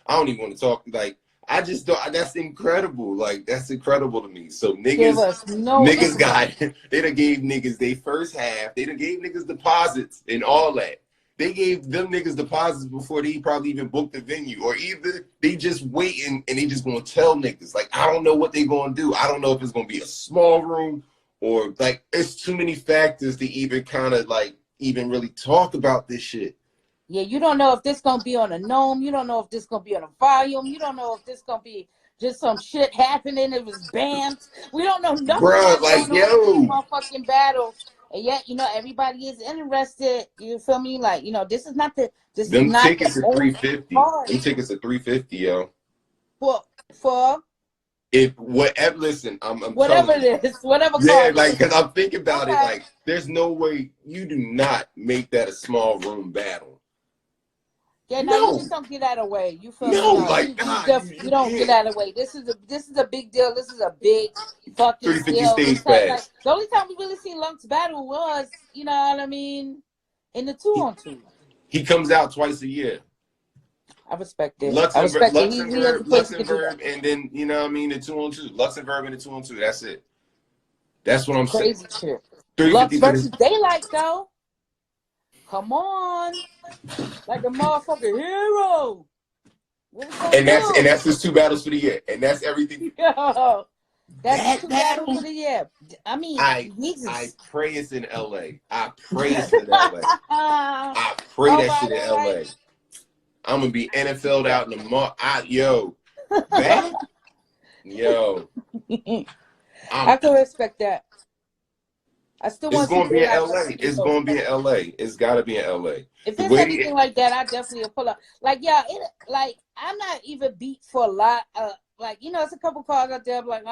I don't even want to talk, like, I just don't. That's incredible. Like, that's incredible to me. So niggas got. They done gave niggas they first half. They done gave niggas deposits and all that. They gave them niggas deposits before they probably even booked the venue, or either they just waiting and they just gonna tell niggas. Like, I don't know what they gonna do. I don't know if it's gonna be a small room or like it's too many factors to even kind of like even really talk about this shit. Yeah, you don't know if this gonna be on a gnome. You don't know if this gonna be on a volume. You don't know if this gonna be just some shit happening. It was banned. We don't know nothing. Bruh, like, yo, motherfucking battle. And yet, everybody is interested. You feel me? Like, this is not the. This them is not tickets at $350. Them tickets at $350, yo. For. If whatever, listen, I'm whatever it is, whatever. Yeah, like, because I'm thinking about it, like, there's no way you do not make that a small room battle. Yeah, no, you just don't get that away. You feel me? Like, you don't get that away. This is a big deal. This is a big fucking 350 deal. stage pass. Like, the only time we really seen Lux battle was, you know what I mean, in the 2-on-2. He comes out twice a year. I respect it. Luxembourg, and then, you know what I mean, the 2-on-2. Luxembourg and the 2-on-2. That's it. That's what I'm saying. Crazy shit. Lux versus Daylight, though. Come on. Like a motherfucking hero. And that's his 2 battles for the year. And that's everything. Yo, that's 2 battles for the year. I mean, I pray it's in LA. I pray it's in LA. I pray that shit in LA. I'm gonna be NFL'd out in the month. Yo. I can respect that. I still want it's going to be in LA. It's going to be in LA. It's got to be in LA. If it's anything like that, I definitely will pull up. Like, yeah, I'm not even beat for a lot. Like, it's a couple cards out there. I'm like,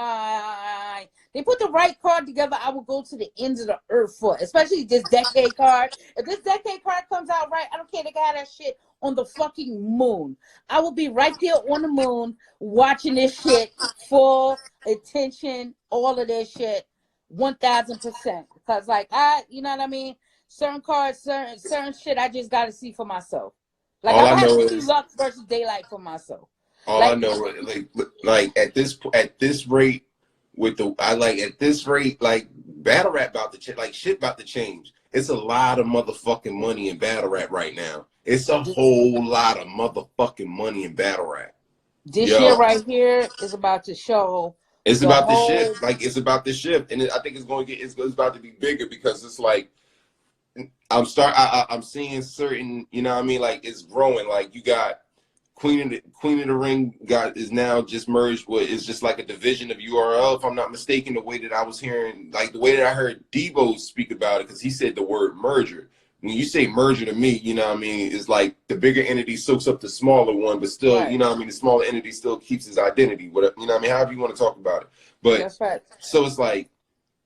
they put the right card together. I will go to the ends of the earth for it, especially this decade card. If this decade card comes out right, I don't care. They got that shit on the fucking moon. I will be right there on the moon watching this shit, full attention, all of this shit. 1000%, because like you know what I mean, certain cards, certain shit I just gotta see for myself. Like, I have to see Lux versus Daylight for myself. I know, like at this rate with like battle rap about to change, like shit about to change. It's a lot of motherfucking money in battle rap right now. It's a whole lot of motherfucking money in battle rap. This year right here is about to show. It's about the shift. Like, it's about the shift, and I think it's about to be bigger because it's like I'm seeing certain, you know what I mean, like, it's growing. Like, you got Queen of the Ring is now just merged with, it's just like a division of URL, if I'm not mistaken. The way that I was hearing, like the way that I heard Debo speak about it, because he said the word merger. When you say merger to me, you know what I mean, it's like the bigger entity soaks up the smaller one, but still, right. You know what I mean, the smaller entity still keeps his identity, whatever, you know what I mean, however you want to talk about it. But that's right. So it's like,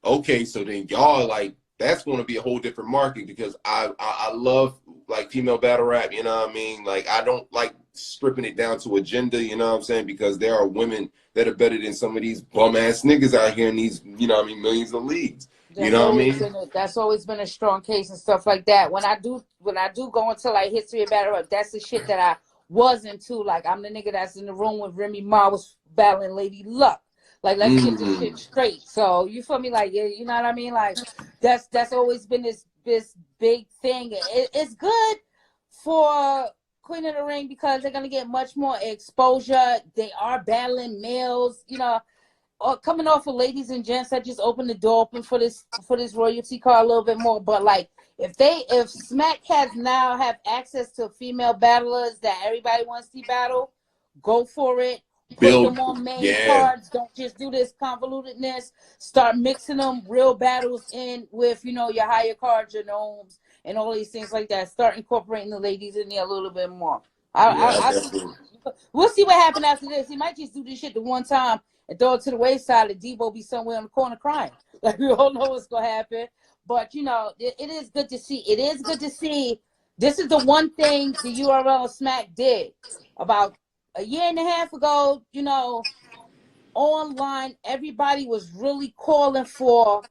okay, so then y'all, like, that's going to be a whole different market, because I love like female battle rap, you know what I mean? Like I don't like stripping it down to a gender, you know what I'm saying? Because there are women that are better than some of these bum ass niggas out here in these, you know what I mean, millions of leagues. You know what I mean? That's always been a strong case and stuff like that. When I do go into like history of battle rap, that's the shit that I was into. Like I'm the nigga that's in the room when Remy Ma was battling Lady Luck. Like let's get this shit straight. So you feel me? Like you know what I mean? Like that's always been this big thing. It's good for Queen of the Ring because they're gonna get much more exposure. They are battling males, you know. Coming off of ladies and gents, that just opened the door open for this royalty card a little bit more. But like if Smack has now have access to female battlers that everybody wants to see battle, go for it. Put them on main cards. Don't just do this convolutedness. Start mixing them real battles in with, you know, your higher cards, your gnomes, and all these things like that. Start incorporating the ladies in there a little bit more. We'll see what happens after this. He might just do this shit the one time and throw it to the wayside, and Debo be somewhere in the corner crying. Like, we all know what's going to happen. But, you know, it is good to see. It is good to see. This is the one thing the URL Smack did. About a year and a half ago, you know, online, everybody was really calling for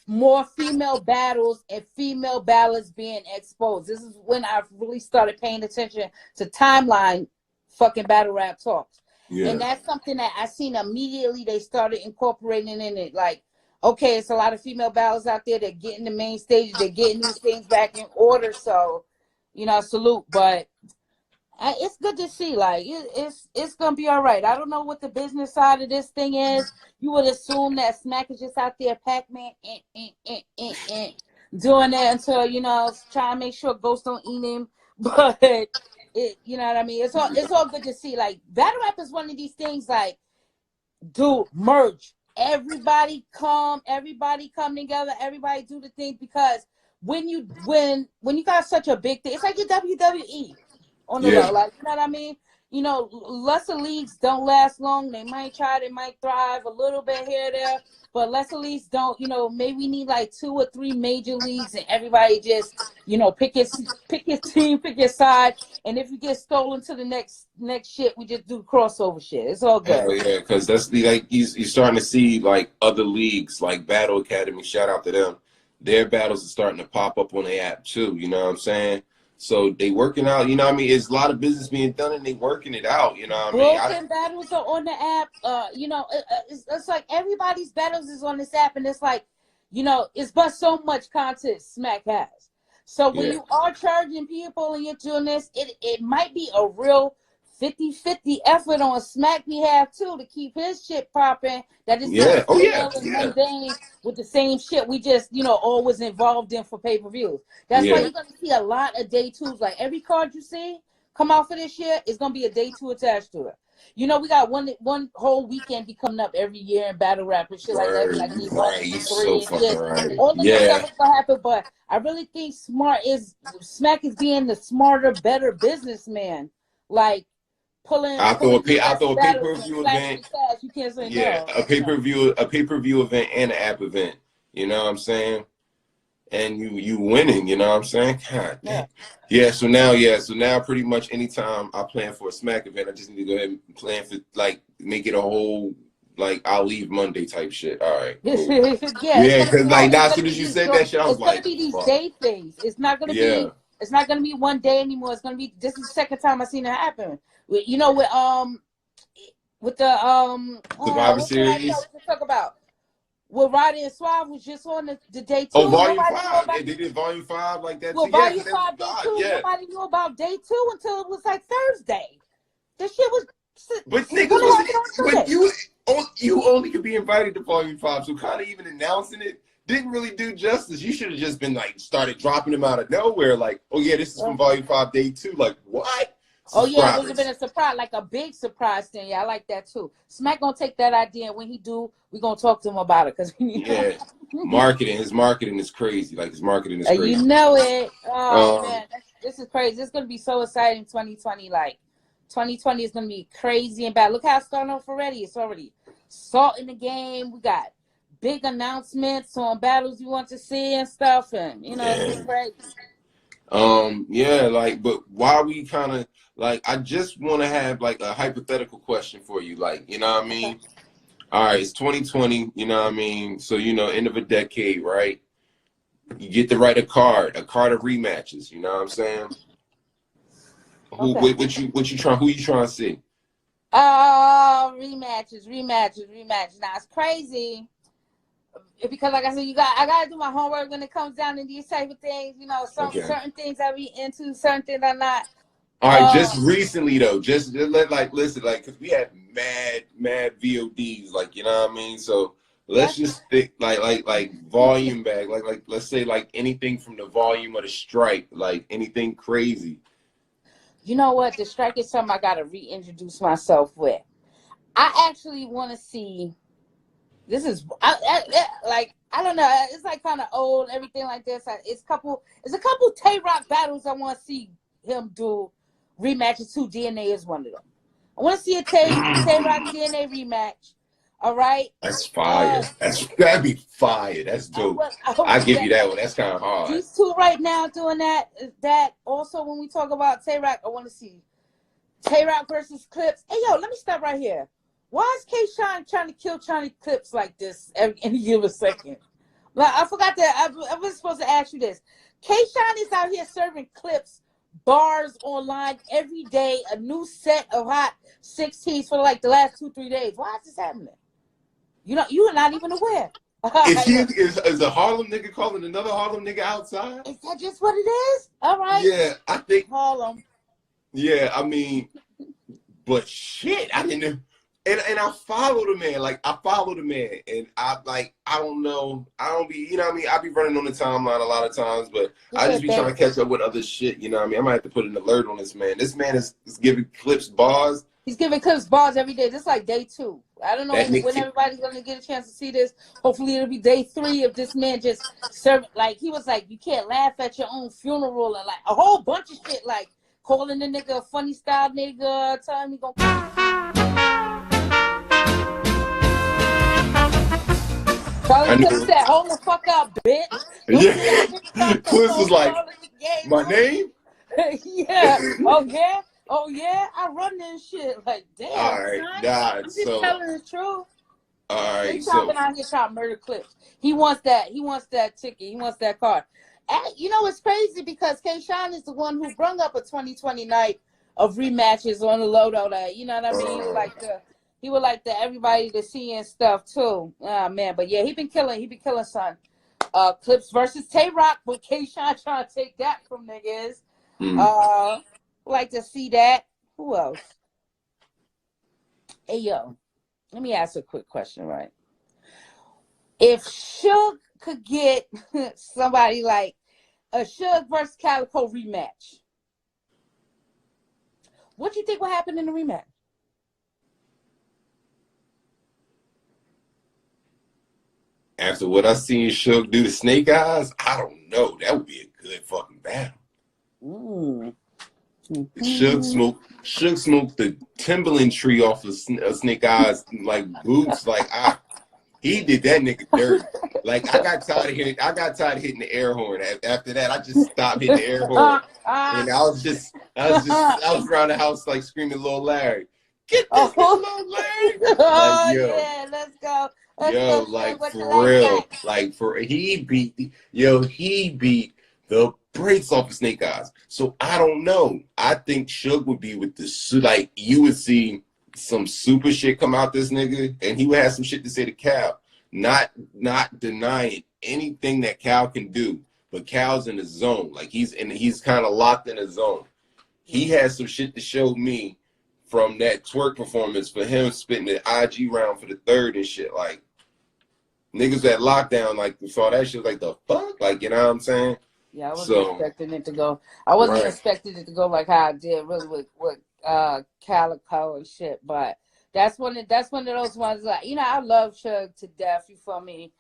more female battles and female battlers being exposed. This is when I really started paying attention to timeline fucking battle rap talks. Yeah. And that's something that I seen immediately they started incorporating in it. Like, okay, it's a lot of female battles out there. They're getting the main stage. They're getting these things back in order. So, you know, salute. But it's good to see. Like, it's going to be all right. I don't know what the business side of this thing is. You would assume that Smack is just out there, Pac-Man, doing that until, you know, trying to make sure ghosts don't eat him. But... you know what I mean? It's all good to see. Like, battle rap is one of these things. Like, dude, merge. Everybody come together. Everybody do the thing, because when you got such a big thing, it's like your WWE on the low. Like, you know what I mean? You know, lesser leagues don't last long. They might thrive a little bit here or there, but lesser leagues don't. You know, maybe we need like 2 or 3 major leagues, and everybody just, you know, pick his team, pick his side, and if you get stolen to the next shit, we just do crossover shit. It's all good. Hell yeah, because that's like you're starting to see like other leagues like Battle Academy. Shout out to them. Their battles are starting to pop up on the app too. You know what I'm saying? So they working out, you know what I mean? It's a lot of business being done and they working it out, you know what I mean? Broken battles are on the app. You know, it's like everybody's battles is on this app, and it's like, you know, it's but so much content Smack has. So when you are charging people and you're doing this, it might be a real 50-50 effort on Smack behalf too to keep his shit popping. That is not mundane with the same shit we just, you know, always involved in for pay-per-views. That's why you're gonna see a lot of day twos. Like every card you see come out for this year is gonna be a day 2 attached to it. You know, we got one whole weekend be coming up every year in battle rap and shit like that. Like all the stuff is gonna happen, but I really think Smack is being the smarter, better businessman. Like I throw a pay-per-view event. You can't say a pay-per-view event and an app event. You know what I'm saying? And you winning, you know what I'm saying? God damn. So now pretty much anytime I plan for a Smack event, I just need to go ahead and plan for, like, make it a whole, like, I'll leave Monday type shit. All right, cool. Because like now as soon as you said that shit, I was like, it's gonna be these day things. It's not gonna be. It's not gonna be one day anymore. It's gonna be. This is the second time I've seen it happen. You know, with the Survivor Series. Let's talk about. Well, Roddy and Suave was just on the day 2. Oh, volume 5. They did volume 5 like that. Well, volume 5 day 2. Nobody knew about day 2 until it was like Thursday. This shit was. But niggas, you only could be invited to volume 5, so kind of even announcing it didn't really do justice. You should have just been like started dropping them out of nowhere. Like, oh yeah, this is from volume 5 day 2. Like what? Oh yeah, it would have been a surprise, like a big surprise thing. Yeah, I like that too. Smack gonna take that idea, and when he do, we gonna talk to him about it, because his marketing is crazy. Like his marketing is crazy. You know it. Oh man, this is crazy. It's gonna be so exciting. 2020, like 2020 is gonna be crazy and bad. Look how it's starting off already. It's already salt in the game. We got big announcements on battles you want to see and stuff, and you know it's crazy. Yeah, like, but why we kind of like, I just want to have like a hypothetical question for you, like, you know what I Okay. mean? All right, it's 2020, you know what I mean? So, you know, end of a decade, right? You get to write a card of rematches, you know what I'm saying? Okay. Who you trying to see? Rematches. Now it's crazy because, like I said, I gotta do my homework when it comes down to these type of things. You know, Okay. certain things I be into, certain things I'm not. All right, just recently though, just like listen, like, cause we had mad VODs, like, you know what I mean. So let's just stick like volume bag, like let's say like anything from the volume of the strike, like anything crazy. You know what? The strike is something I gotta reintroduce myself with. I actually want to see. This is like I don't know. It's like kind of old, everything like this. It's a couple Tay Rock battles I want to see him do rematches too. DNA is one of them. I want to see a Tay Rock DNA rematch. All right. That's fire. That'd be fire. That's dope. I give you that one. That's kind of hard. These two right now doing that. That also when we talk about Tay Rock, I want to see Tay Rock versus Clips. Hey yo, let me stop right here. Why is K-Shine trying to kill Johnny Clips like this any given second? Like, I forgot that. I was supposed to ask you this. K-Shine is out here serving Clips bars online every day, a new set of hot 16s for like the last 2-3 days. Why is this happening? You are not even aware. Is a Harlem nigga calling another Harlem nigga outside? Is that just what it is? All right. Yeah, I think Harlem. Yeah, I mean, but shit, I didn't know. And I follow the man, and I don't know, I don't be, you know what I mean, I be running on the timeline a lot of times, but I just be trying to catch up with other shit, you know what I mean. I might have to put an alert on this man. This man is giving Clips bars. He's giving Clips bars every day. This is like day 2. I don't know when everybody's gonna get a chance to see this. Hopefully it'll be day 3 of this man just serving. Like he was like, you can't laugh at your own funeral, and like a whole bunch of shit, like calling the nigga a funny style nigga, telling me gonna. Charlie Clips said, hold the fuck up, bitch. Yeah. Clips was like, my name? Yeah. Oh yeah, I run this shit. Like, damn, all right, son. nah, I'm just telling the truth. All right, He's talking out here trying to murder Clips. He wants that ticket. He wants that card. And you know it's crazy because K-Shine is the one who brung up a 2020 night of rematches on the Lodo. That, you know what I mean? He would like the everybody to see and stuff too. Oh man, but yeah, he been killing son. Clips versus Tay Rock, but K-Shine trying to take that from niggas. Like to see that. Who else? Hey yo, let me ask a quick question, right? If Suge could get somebody like a Suge versus Calico rematch, what do you think will happen in the rematch? After what I seen Suge do to Snake Eyes, I don't know. That would be a good fucking battle. Suge smoked the Timberland tree off of Snake Eyes like boots. Like he did that nigga dirty. Like I got tired of hitting the air horn. After that, I just stopped hitting the air horn, and I was around the house like screaming, "Lil Larry, get this Lil Larry!" Like yo, yeah, let's go. Yo, like for real, he beat the brakes off of Snake Eyes. So I don't know. I think Suge would be with the like you would see some super shit come out this nigga, and he would have some shit to say to Cal. Not denying anything that Cal can do, but Cal's in the zone. Like he's kind of locked in the zone. He has some shit to show me from that twerk performance for him spitting the IG round for the third and shit. Like niggas at lockdown, like saw that shit, like the fuck, like you know what I'm saying? Yeah, I wasn't expecting it to go. I wasn't expecting it to go like how I did, really with Calico and shit. But that's one of those ones. Like I love Suge to death. You feel me?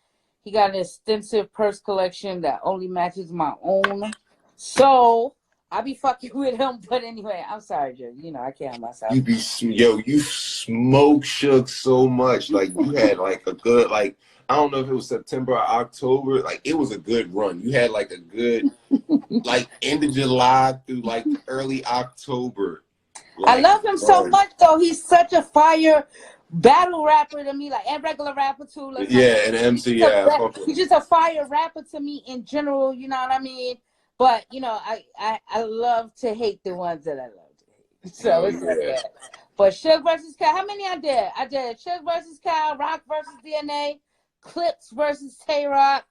He got an extensive purse collection that only matches my own. So I be fucking with him. But anyway, I'm sorry, Joe. I can't help myself. You smoke Suge so much. Like you had like a good like I don't know if it was September or October. Like, it was a good run. You had like a good, like, end of July through like early October. I Like, love him so much, though. He's such a fire battle rapper to me, like, and regular rapper too. Yeah, and MC, yeah, He's just a fire rapper to me in general. You know what I mean? But you know, I love to hate the ones that I love to hate. So it's like that. But Suge versus Cal, how many I did? I did Suge versus Cal, Rock versus DNA, Clips versus Tay Rock,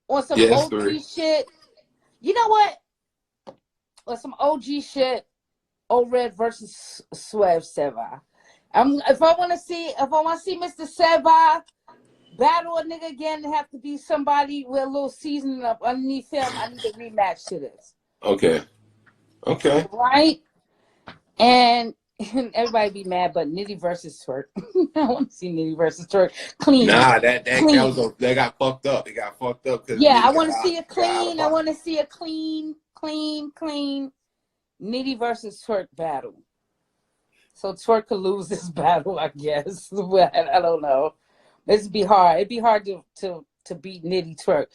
on some OG shit. You know what? On some OG shit. O-Red versus Swerve Seva. If I want to see Mr. Seva battle a nigga again, it have to be somebody with a little seasoning up underneath him. I need a rematch to this. Okay. Right? And everybody be mad, but Nitty versus Twerk. I want to see Nitty versus Twerk clean. Nah, that got fucked up. It got fucked up. Yeah, I want to see it clean. I want to see a clean Nitty versus Twerk battle. So Twerk could lose this battle, I guess. I don't know. It'd be hard. It'd be hard to beat Nitty Twerk.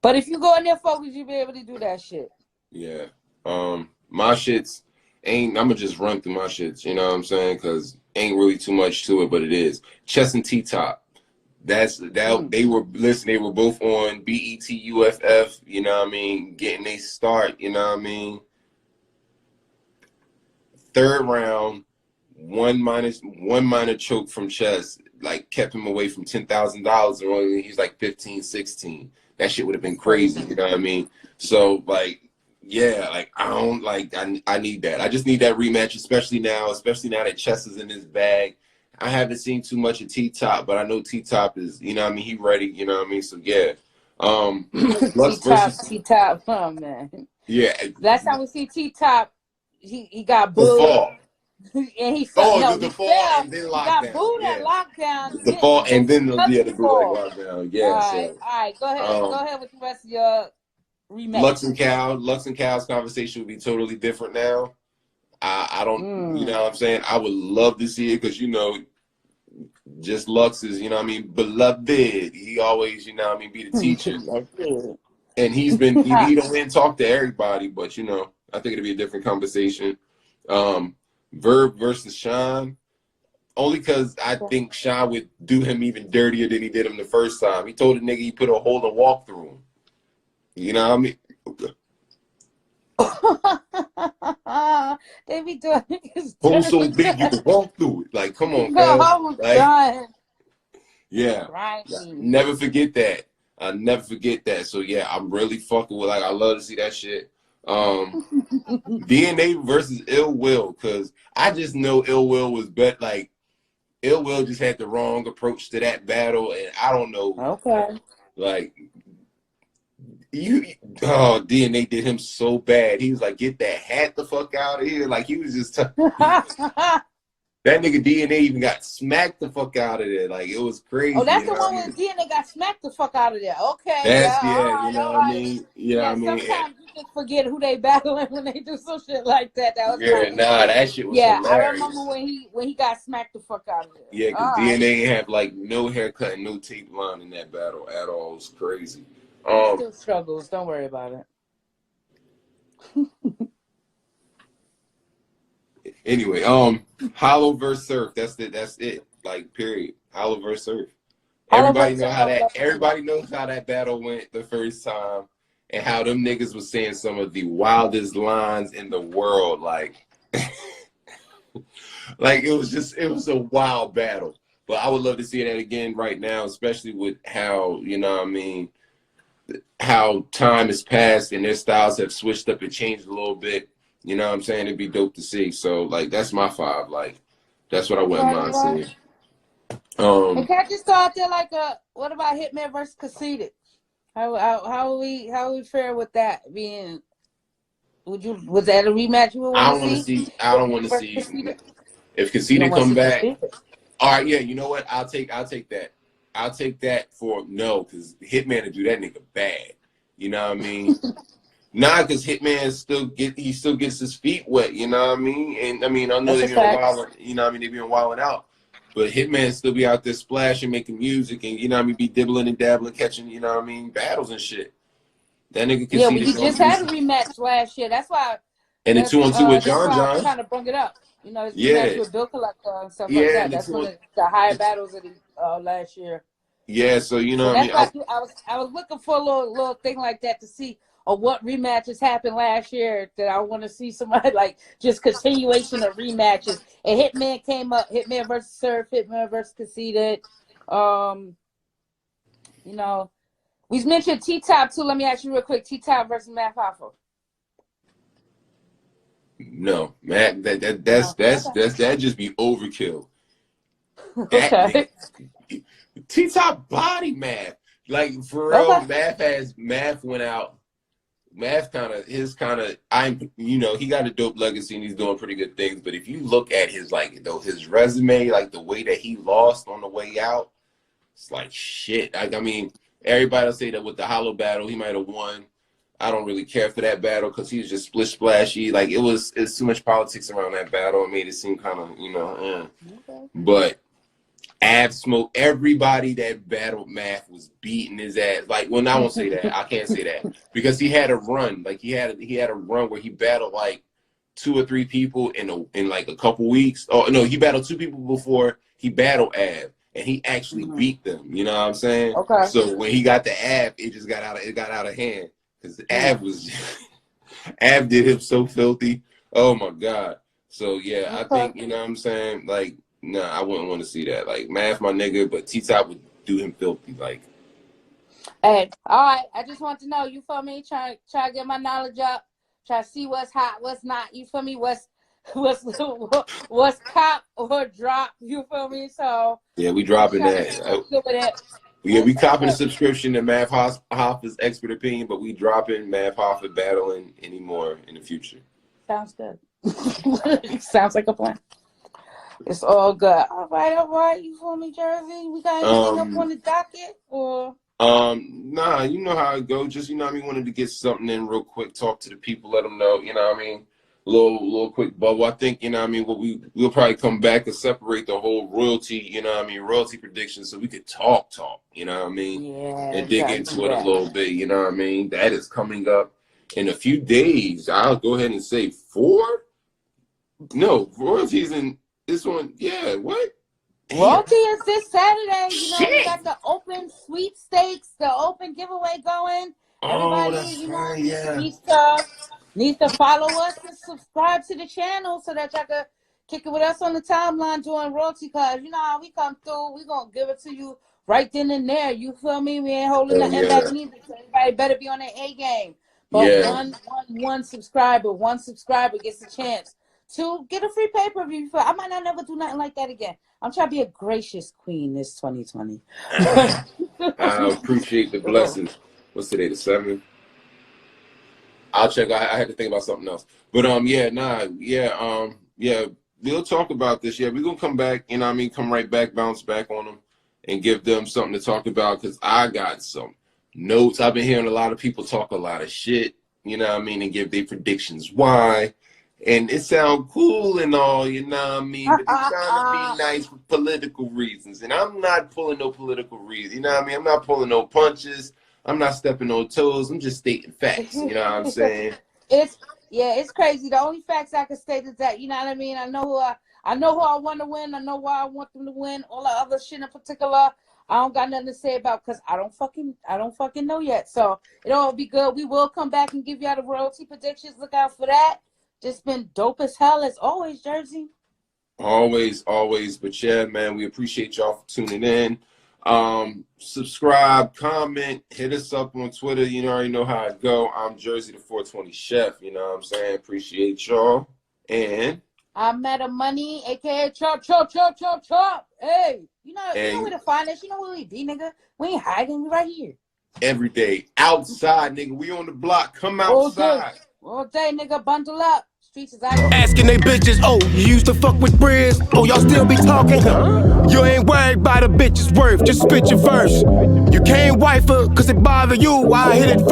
But if you go in there, folks, you'll be able to do that shit. Yeah. My shits ain't, I'm gonna just run through my shits, you know what I'm saying? Because ain't really too much to it, but it is. Chess and T-Top. They were both on BET UFF, you know what I mean, getting they start, you know what I mean. Third round, one minor choke from Chess, like, kept him away from $10,000, and he's like 15, 16. That shit would have been crazy, you know what I mean? So, like, yeah, like, I need that. I just need that rematch, especially now that Chess is in his bag. I haven't seen too much of T-Top, but I know T-Top is, you know what I mean, he ready, you know what I mean? So, yeah. T-Top, oh, man. Yeah. Last time we see T-Top, he got booed. The fall. And he fell. The fall fell. and then lockdown. lockdown. He got booed at lockdown. The fall and then the bootleg lockdown. Yeah. All right. Go ahead with the rest of your rematch. Lux and Cal's conversation would be totally different now. I don't, you know what I'm saying? I would love to see it because, you know, just Lux is, you know what I mean, beloved. He always, you know what I mean, be the teacher. And he don't talk to everybody, but, you know, I think it'll be a different conversation. Verb versus Sean, only because I think Sean would do him even dirtier than he did him the first time. He told the nigga he put a hole and walk through him. You know what I mean? They be doing niggas. Hole so big you can walk through it. Like, come on, man. God. Yeah. Right. Never forget that. I never forget that. So yeah, I'm really fucking with, like, I love to see that shit. DNA versus Ill Will, because I just know Ill Will was like, Ill Will just had the wrong approach to that battle, and I don't know. Okay. Like, DNA did him so bad. He was like, get that hat the fuck out of here. Like, he was just that nigga DNA even got smacked the fuck out of there. Like, it was crazy. Oh, that's the one where DNA got smacked the fuck out of there. Okay. You know what I mean? You know what I mean? Sometimes you just forget who they battling when they do some shit like that. That was that shit was hilarious. I remember when he got smacked the fuck out of there. Yeah, because DNA had like no haircut and no tape line in that battle at all. It was crazy. Still struggles. Don't worry about it. Anyway, Hollow versus Surf. That's it. Like, period. Hollow versus Surf. Everybody knows how that battle went the first time, and how them niggas was saying some of the wildest lines in the world. Like, like it was a wild battle. But I would love to see that again right now, especially with how, you know what I mean, how time has passed and their styles have switched up and changed a little bit. You know what I'm saying? It'd be dope to see. So, like, that's my 5. Like, that's what I wouldn't mind seeing. And can I just throw out there, like, what about Hitman versus Conceited? How we fare with that being? Was that a rematch you would want to see? I don't want to see if Conceited come back. All right, yeah. You know what? I'll take that. I'll take that for no, because Hitman to do that nigga bad. You know what I mean? Nah, because Hitman still gets his feet wet. You know what I mean? And I mean, I know they've been wilding. You know what I mean? They've been wilding out. But Hitman still be out there splashing, making music, and you know what I mean, be dibbling and dabbling, catching, you know what I mean, battles and shit. That nigga can see he just had a rematch last year. That's why. And the 2-on-2 with That's John why John. I'm trying to bring it up. You know, his rematch with Bill Collector and stuff like that. That's one of the higher battles of the last year. Yeah, so you know so what I mean. I was looking for a little thing like that to see what rematches happened last year that I want to see somebody like just continuation of rematches. And Hitman came up, Hitman versus Surf, Hitman versus Conceited. You know, we mentioned T-Top too. Let me ask you real quick: T-Top versus Matt Hoffa. No, Matt, that just be overkill. Okay. T-Top body Math. Like for real, Math went out. Math you know, he got a dope legacy and he's doing pretty good things. But if you look at his his resume, like the way that he lost on the way out, it's like shit. I mean, everybody will say that with the Hollow battle, he might have won. I don't really care for that battle because he was just splish splashy. Like it's too much politics around that battle. It made it seem kind of, you know, Okay. But Av smoked everybody that battled Math was beating his ass. Like, well, I won't say that. I can't say that because he had a run. Like he had a run where he battled like 2 or 3 people in like a couple weeks. Oh no, he battled 2 people before he battled Av, and he actually beat them. You know what I'm saying? Okay. So when he got to Av, it just got out of hand because Av did him so filthy. Oh my god. So yeah, I think, you know what I'm saying, like. Nah, I wouldn't want to see that. Like, Math, my nigga, but T-Top would do him filthy. Like, hey, all right. I just want to know, you feel me? Try to get my knowledge up. Try to see what's hot, what's not. You feel me? What's cop or drop? You feel me? So yeah, we dropping that. Yeah, we copping a subscription to Math Hoffa's expert opinion, but we dropping Math Hoffa battling anymore in the future. Sounds good. Sounds like a plan. It's all good. All right. You feel me, Jersey? We got anything up on the docket or? Nah, you know how it go. Just, you know what I mean, wanted to get something in real quick, talk to the people, let them know, you know what I mean? Little quick bubble. I think, you know what I mean, we'll probably come back and separate the whole royalty, you know what I mean, royalty predictions so we could talk, you know what I mean? Yeah. And dig into it a little bit, you know what I mean? That is coming up in a few days. I'll go ahead and say 4? No, royalties in this one, yeah, what? Royalty is this Saturday. You know, we got the open sweepstakes, the open giveaway going. Everybody, you know, needs to follow us and subscribe to the channel so that y'all can kick it with us on the timeline during royalty. Cause you know how we come through, we gonna give it to you right then and there. You feel me? We ain't holding nothing back neither. So everybody better be on their A game. But one subscriber gets a chance to get a free pay-per-view. I might not never do nothing like that again. I'm trying to be a gracious queen this 2020. I appreciate the blessings. What's today, the 7th? I'll check. I had to think about something else. But we'll talk about this. Yeah, we're gonna come back, you know what I mean, come right back, bounce back on them and give them something to talk about because I got some notes. I've been hearing a lot of people talk a lot of shit, you know what I mean, and give their predictions why. And it sounds cool and all, you know what I mean? But they're trying to be nice for political reasons. And I'm not pulling no political reasons. You know what I mean? I'm not pulling no punches. I'm not stepping on toes. I'm just stating facts. You know what I'm saying? It's crazy. The only facts I can state is that, you know what I mean? I know who I want to win. I know why I want them to win. All the other shit in particular, I don't got nothing to say about because I don't fucking know yet. So it'll be good. We will come back and give y'all the royalty predictions. Look out for that. Just been dope as hell as always, Jersey. Always. But yeah, man, we appreciate y'all for tuning in. Subscribe, comment, hit us up on Twitter. You already know how it go. I'm Jersey the 420 Chef. You know what I'm saying? Appreciate y'all. And I'm Meta Money, aka Chop. Hey, you know where to find us. You know where we be, nigga. We ain't hiding. We right here. Every day. Outside, nigga. We on the block. Come outside. All day, nigga. Bundle up. Streets is out. Asking they bitches, oh, you used to fuck with Briz? Oh, y'all still be talking? You ain't worried about a bitch's worth, just spit your verse. You can't wife her, cause it bother you, I hit it first.